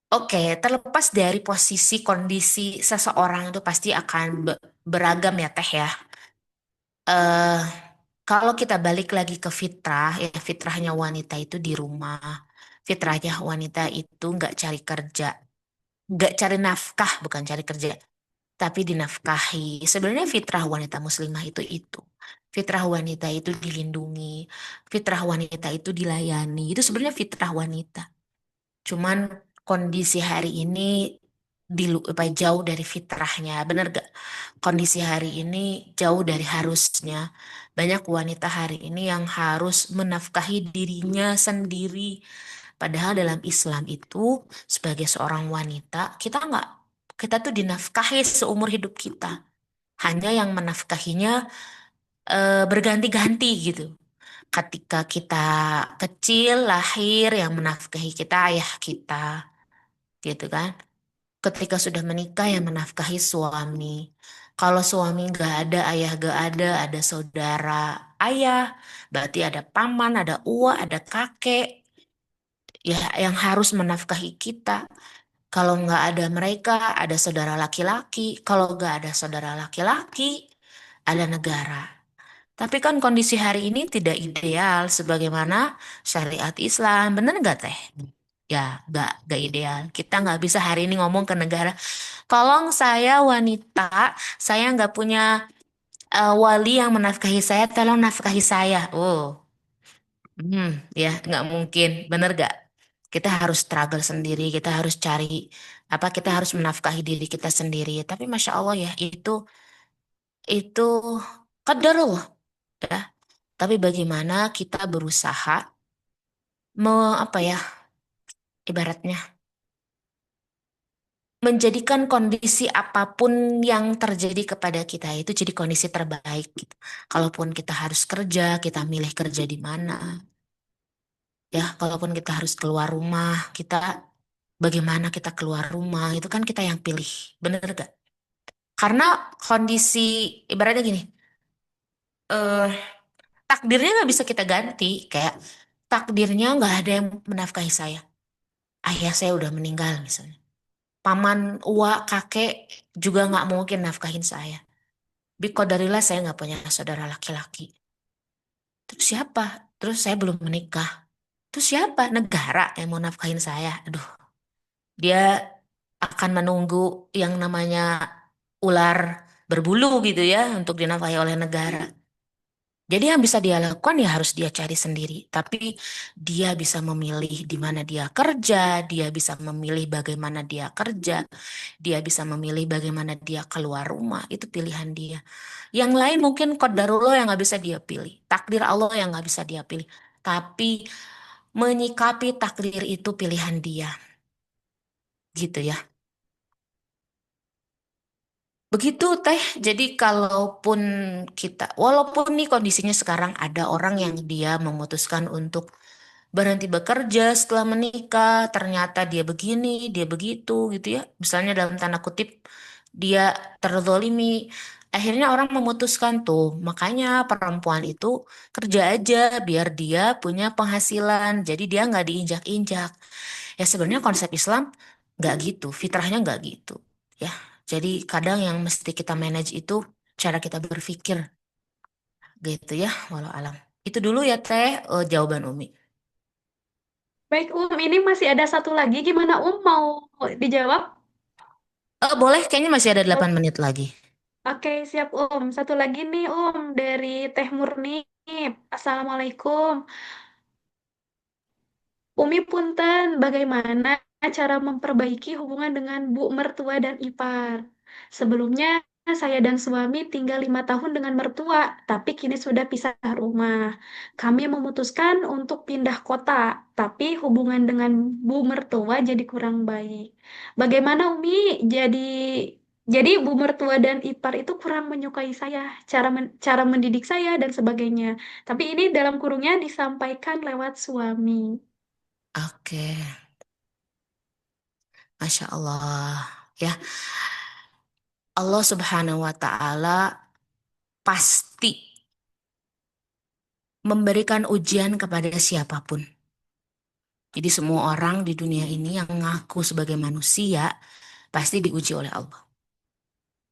Oke, terlepas dari posisi kondisi seseorang itu pasti akan beragam ya Teh ya. eh Kalau kita balik lagi ke fitrah, ya fitrahnya wanita itu di rumah. Fitrahnya wanita itu nggak cari kerja, nggak cari nafkah, bukan cari kerja, tapi dinafkahi. Sebenarnya fitrah wanita muslimah itu. Fitrah wanita itu dilindungi, fitrah wanita itu dilayani. Itu sebenarnya fitrah wanita. Cuman kondisi hari ini jauh dari fitrahnya, bener gak? Kondisi hari ini jauh dari harusnya. Banyak wanita hari ini yang harus menafkahi dirinya sendiri. Padahal dalam Islam itu sebagai seorang wanita kita tuh dinafkahi seumur hidup kita. Hanya yang menafkahinya berganti-ganti gitu. Ketika kita kecil lahir yang menafkahi kita ayah kita gitu kan. Ketika sudah menikah yang menafkahi suami. Kalau suami nggak ada, ayah nggak ada saudara ayah, berarti ada paman, ada uwa, ada kakek, ya yang harus menafkahi kita. Kalau nggak ada mereka, ada saudara laki-laki. Kalau nggak ada saudara laki-laki, ada negara. Tapi kan kondisi hari ini tidak ideal sebagaimana syariat Islam. Bener nggak Teh? Ya, nggak ideal. Kita nggak bisa hari ini ngomong ke negara, tolong saya wanita, saya nggak punya wali yang menafkahi saya, tolong nafkahi saya. Oh, ya nggak mungkin, bener gak? Kita harus struggle sendiri, kita harus cari kita harus menafkahi diri kita sendiri. Tapi masya Allah ya, itu qadar loh, ya. Tapi bagaimana kita berusaha apa ya, ibaratnya menjadikan kondisi apapun yang terjadi kepada kita itu jadi kondisi terbaik gitu. Kalaupun kita harus kerja, kita milih kerja di mana. Ya, kalaupun kita harus keluar rumah, bagaimana kita keluar rumah, itu kan kita yang pilih. Bener gak? Karena kondisi, ibaratnya gini, eh takdirnya nggak bisa kita ganti. Kayak takdirnya nggak ada yang menafkahi saya. Ayah saya udah meninggal misalnya. Paman, uwa, kakek juga nggak mungkin nafkahin saya. Biqadarillah saya nggak punya saudara laki-laki. Terus siapa? Terus saya belum menikah. Terus siapa? Negara yang mau nafkahin saya. Aduh, dia akan menunggu yang namanya ular berbulu gitu ya untuk dinafkahi oleh negara. Jadi yang bisa dia lakukan ya harus dia cari sendiri. Tapi dia bisa memilih di mana dia kerja, dia bisa memilih bagaimana dia kerja, dia bisa memilih bagaimana dia keluar rumah. Itu pilihan dia. Yang lain mungkin qadarullah yang nggak bisa dia pilih. Takdir Allah yang nggak bisa dia pilih. Tapi menyikapi takdir itu pilihan dia. Gitu ya. Begitu Teh. Jadi kalaupun walaupun nih kondisinya sekarang ada orang yang dia memutuskan untuk berhenti bekerja setelah menikah, ternyata dia begini, dia begitu gitu ya. Misalnya dalam tanda kutip dia terzolimi. Akhirnya orang memutuskan tuh, makanya perempuan itu kerja aja biar dia punya penghasilan. Jadi dia nggak diinjak-injak. Ya sebenarnya konsep Islam nggak gitu, fitrahnya nggak gitu. Ya, jadi kadang yang mesti kita manage itu cara kita berpikir gitu ya, walau alam. Itu dulu ya Teh, jawaban Umi. Baik, ini masih ada satu lagi. Gimana, mau dijawab? Boleh, kayaknya masih ada 8 menit lagi. Oke, siap Satu lagi nih dari Teh Murni. Assalamualaikum. Umi Punten, bagaimana cara memperbaiki hubungan dengan bu mertua dan ipar? Sebelumnya, saya dan suami tinggal 5 tahun dengan mertua, tapi kini sudah pisah rumah. Kami memutuskan untuk pindah kota, tapi hubungan dengan bu mertua jadi kurang baik. Bagaimana Umi? Jadi jadi bu mertua dan ipar itu kurang menyukai saya, cara mendidik saya dan sebagainya. Tapi ini dalam kurungnya disampaikan lewat suami. Oke, Masya Allah. Ya, Allah Subhanahu wa Ta'ala pasti memberikan ujian kepada siapapun. Jadi, semua orang di dunia ini yang ngaku sebagai manusia pasti diuji oleh Allah.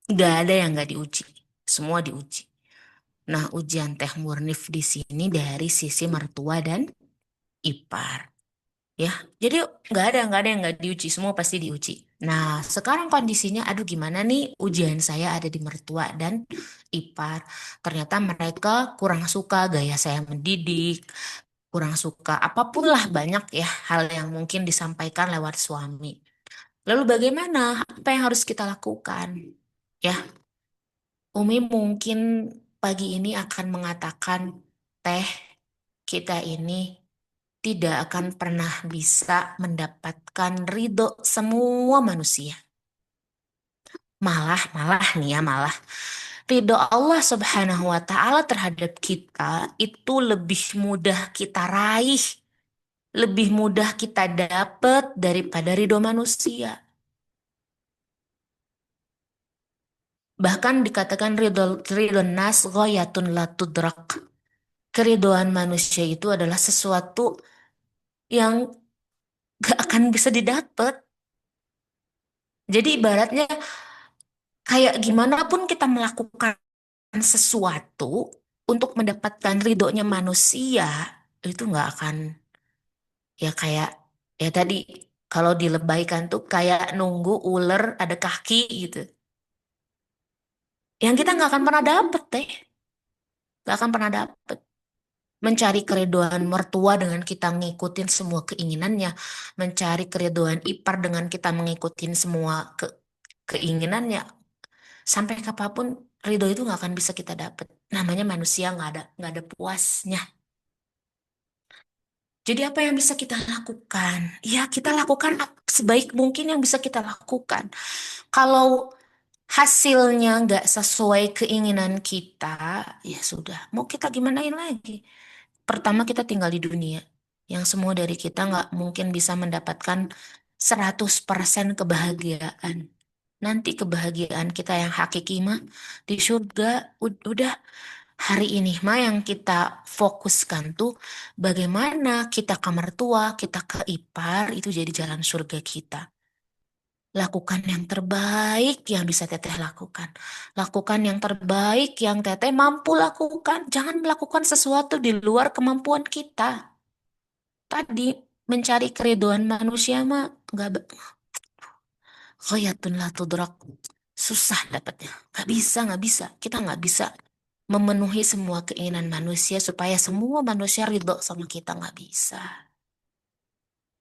Gak ada yang gak diuji, semua diuji. Nah, ujian Teh Murnif di sini dari sisi mertua dan ipar. Ya, jadi nggak ada yang nggak diuji, semua pasti diuji. Nah, sekarang kondisinya, aduh gimana nih, ujian saya ada di mertua dan ipar. Ternyata mereka kurang suka gaya saya mendidik, kurang suka apapun lah, banyak ya hal yang mungkin disampaikan lewat suami. Lalu bagaimana? Apa yang harus kita lakukan? Ya, Umi mungkin pagi ini akan mengatakan, Teh, kita ini tidak akan pernah bisa mendapatkan ridho semua manusia. Malah nih ya, malah. Ridho Allah Subhanahu wa Ta'ala terhadap kita itu lebih mudah kita raih, lebih mudah kita dapat daripada ridho manusia. Bahkan dikatakan ridho nas ghayatun la tudrak. Keridoan manusia itu adalah sesuatu yang gak akan bisa didapat. Jadi ibaratnya kayak gimana pun kita melakukan sesuatu untuk mendapatkan ridhonya manusia, itu nggak akan, ya kayak, ya tadi, kalau dilebaikan tuh kayak nunggu ular ada kaki gitu. Yang kita nggak akan pernah dapet deh. Nggak akan pernah dapet. Mencari keridoan mertua dengan kita ngikutin semua keinginannya. Mencari keridoan ipar dengan kita mengikutin semua keinginannya. Sampai kapanpun ridho itu nggak akan bisa kita dapet. Namanya manusia, nggak ada puasnya. Jadi apa yang bisa kita lakukan? Ya, kita lakukan sebaik mungkin yang bisa kita lakukan. Kalau hasilnya nggak sesuai keinginan kita, ya sudah. Mau kita gimanain lagi? Pertama, kita tinggal di dunia. Yang semua dari kita nggak mungkin bisa mendapatkan 100% kebahagiaan. Nanti kebahagiaan kita yang hakiki mah di surga. Udah, hari ini mah yang kita fokuskan tuh bagaimana kita ke mertua, kita ke ipar, itu jadi jalan surga kita. Lakukan yang terbaik yang bisa teteh lakukan. Lakukan yang terbaik yang teteh mampu lakukan. Jangan melakukan sesuatu di luar kemampuan kita. Tadi mencari keriduan manusia mah nggak ghayatun la tudrak. Susah dapatnya. Nggak bisa. Kita nggak bisa memenuhi semua keinginan manusia supaya semua manusia ridho sama kita, nggak bisa.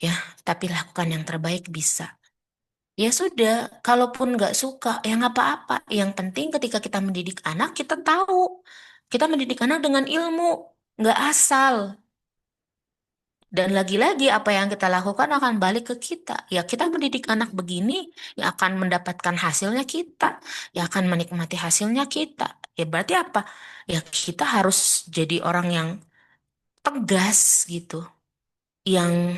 Ya, tapi lakukan yang terbaik bisa. Ya sudah, kalaupun nggak suka, ya nggak apa-apa. Yang penting ketika kita mendidik anak, kita tahu. Kita mendidik anak dengan ilmu, nggak asal. Dan lagi-lagi apa yang kita lakukan akan balik ke kita. Ya kita mendidik anak begini, ya akan mendapatkan hasilnya kita. Ya akan menikmati hasilnya kita. Ya berarti apa? Ya kita harus jadi orang yang tegas gitu. Yang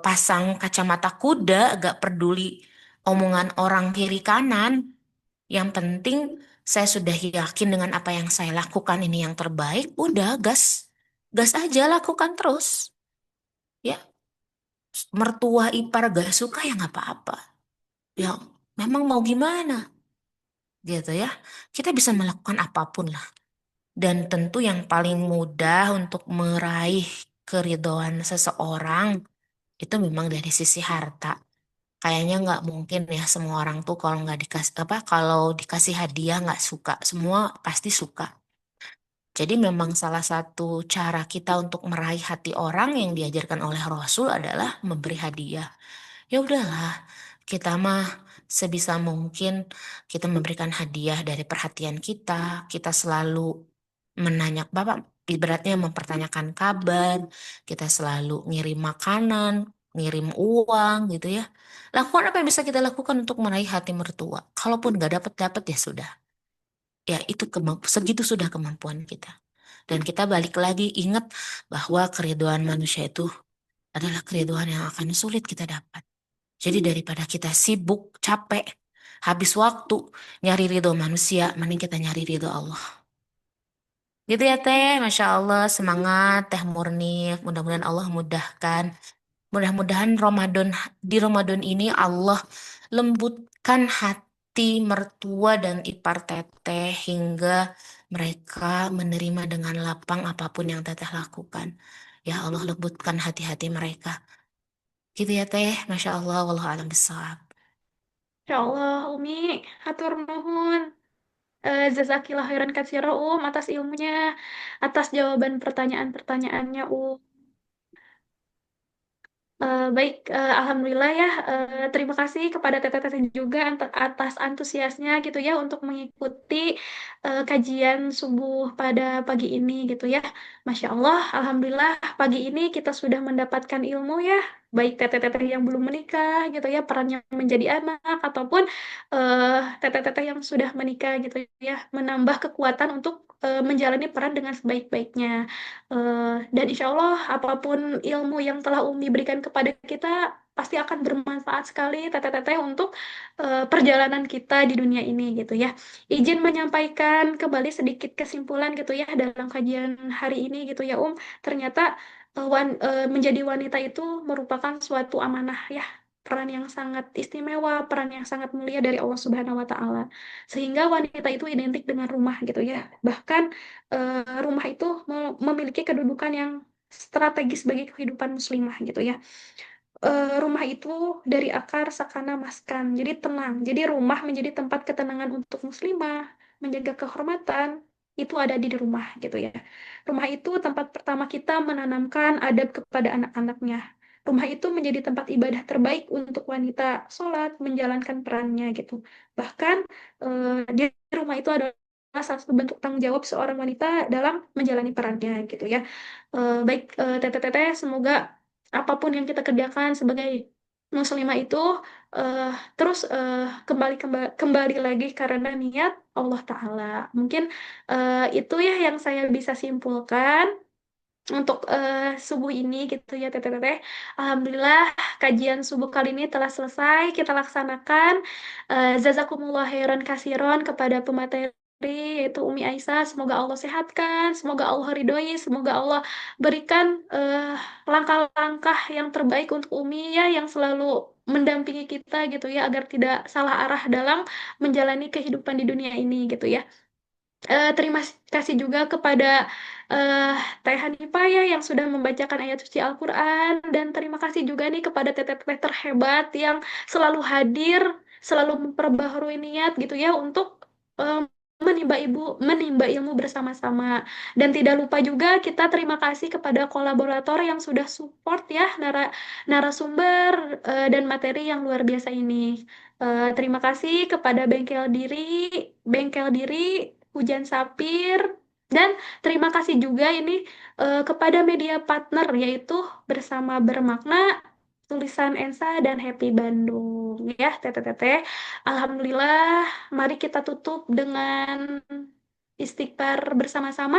pasang kacamata kuda, gak peduli omongan orang kiri kanan. Yang penting saya sudah yakin dengan apa yang saya lakukan ini yang terbaik. Udah gas, gas aja lakukan terus. Ya, mertua ipar gak suka ya nggak apa-apa. Ya, memang mau gimana? Gitu ya. Kita bisa melakukan apapun lah. Dan tentu yang paling mudah untuk meraih keridhaan seseorang itu memang dari sisi harta. Kayaknya nggak mungkin ya semua orang tuh kalau nggak dikasih apa kalau dikasih hadiah nggak suka. Semua pasti suka. Jadi memang salah satu cara kita untuk meraih hati orang yang diajarkan oleh Rasul adalah memberi hadiah. Ya udahlah, kita mah sebisa mungkin kita memberikan hadiah dari perhatian kita. Kita selalu menanya, Bapak ibaratnya mempertanyakan kabar. Kita selalu ngirim makanan, ngirim uang gitu ya. Lakukan apa yang bisa kita lakukan untuk meraih hati mertua. Kalaupun nggak dapat-dapat ya sudah. Ya itu segitu sudah kemampuan kita. Dan kita balik lagi ingat bahwa keriduan manusia itu adalah keriduan yang akan sulit kita dapat. Jadi daripada kita sibuk, capek, habis waktu nyari ridho manusia, mending kita nyari ridho Allah. Gitu ya Teh, Masya Allah, semangat Teh Murni. Mudah-mudahan Allah mudahkan. Mudah-mudahan di Ramadan ini Allah lembutkan hati mertua dan ipar Teteh hingga mereka menerima dengan lapang apapun yang Teteh lakukan. Ya Allah lembutkan hati-hati mereka. Gitu ya Teh, Masya Allah, wallahu a'lam bishawab. Insya Allah, Umi, hatur nuhun. Jazakillah khairan katsira, atas ilmunya, atas jawaban pertanyaan-pertanyaannya, Baik, Alhamdulillah ya. Terima kasih kepada teteh-teteh juga atas antusiasnya gitu ya untuk mengikuti kajian subuh pada pagi ini gitu ya. Masya Allah, Alhamdulillah pagi ini kita sudah mendapatkan ilmu ya. Baik teteh-teteh yang belum menikah gitu ya, perannya menjadi anak ataupun teteh-teteh yang sudah menikah gitu ya, menambah kekuatan untuk menjalani peran dengan sebaik-baiknya. Dan insya Allah apapun ilmu yang telah Umi berikan kepada kita pasti akan bermanfaat sekali teteh-teteh untuk perjalanan kita di dunia ini gitu ya. Izin menyampaikan kembali sedikit kesimpulan gitu ya dalam kajian hari ini gitu ya Ternyata menjadi wanita itu merupakan suatu amanah ya. Peran yang sangat istimewa, peran yang sangat mulia dari Allah Subhanahu wa Ta'ala, sehingga wanita itu identik dengan rumah gitu ya. Bahkan rumah itu memiliki kedudukan yang strategis bagi kehidupan muslimah gitu ya. Rumah itu dari akar sakana maskan, jadi tenang. Jadi rumah menjadi tempat ketenangan untuk muslimah, menjaga kehormatan, itu ada di rumah gitu ya. Rumah itu tempat pertama kita menanamkan adab kepada anak-anaknya. Rumah itu menjadi tempat ibadah terbaik untuk wanita sholat, menjalankan perannya gitu. Bahkan di rumah itu adalah salah satu bentuk tanggung jawab seorang wanita dalam menjalani perannya gitu ya. Baik, teteh-teteh, semoga apapun yang kita kerjakan sebagai muslimah itu eh, terus kembali lagi karena niat Allah Ta'ala. Mungkin itu ya yang saya bisa simpulkan untuk subuh ini gitu ya teteh-teteh. Alhamdulillah kajian subuh kali ini telah selesai kita laksanakan. Jazakumullah khairan kasiron kepada pemateri yaitu Umi Aisyah. Semoga Allah sehatkan, semoga Allah ridhoi, semoga Allah berikan langkah-langkah yang terbaik untuk Umi ya yang selalu mendampingi kita gitu ya agar tidak salah arah dalam menjalani kehidupan di dunia ini gitu ya. Terima kasih juga kepada eh, Teh Hanifah ya yang sudah membacakan ayat suci Al-Quran dan terima kasih juga nih kepada teteh-teteh terhebat yang selalu hadir, selalu memperbaharui niat gitu ya untuk eh, menimba ilmu bersama-sama. Dan tidak lupa juga kita terima kasih kepada kolaborator yang sudah support ya narasumber dan materi yang luar biasa ini. Terima kasih kepada Bengkel Diri, Hujan Sapir, dan terima kasih juga ini kepada media partner yaitu Bersama Bermakna, Tulisan Ensa, dan Happy Bandung. Ya, teteh-teteh. Alhamdulillah, mari kita tutup dengan istighfar bersama-sama.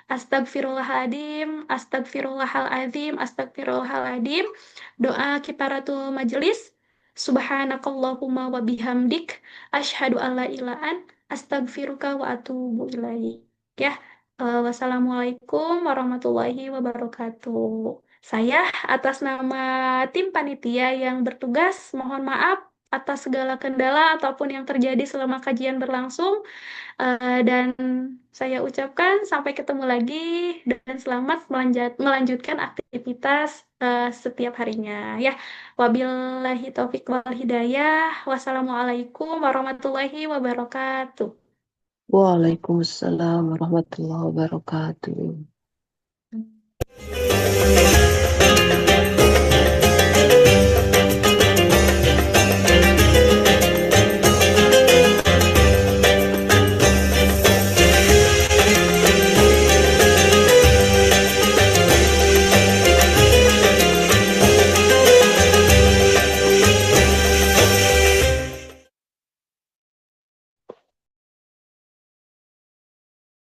Astagfirullahaladzim, astagfirullahaladzim, astagfirullahaladzim. Doa kifaratul majelis. Subhanakallahumma wa bihamdik. Asyhadu an la ilaha astagfiruka wa atubu ilaik. Ya, wassalamualaikum warahmatullahi wabarakatuh. Saya atas nama tim panitia yang bertugas mohon maaf atas segala kendala ataupun yang terjadi selama kajian berlangsung. Dan saya ucapkan sampai ketemu lagi dan selamat melanjutkan aktivitas setiap harinya. Ya, wabillahi taufik wal hidayah. Wassalamualaikum warahmatullahi wabarakatuh. Waalaikumsalam warahmatullahi wabarakatuh.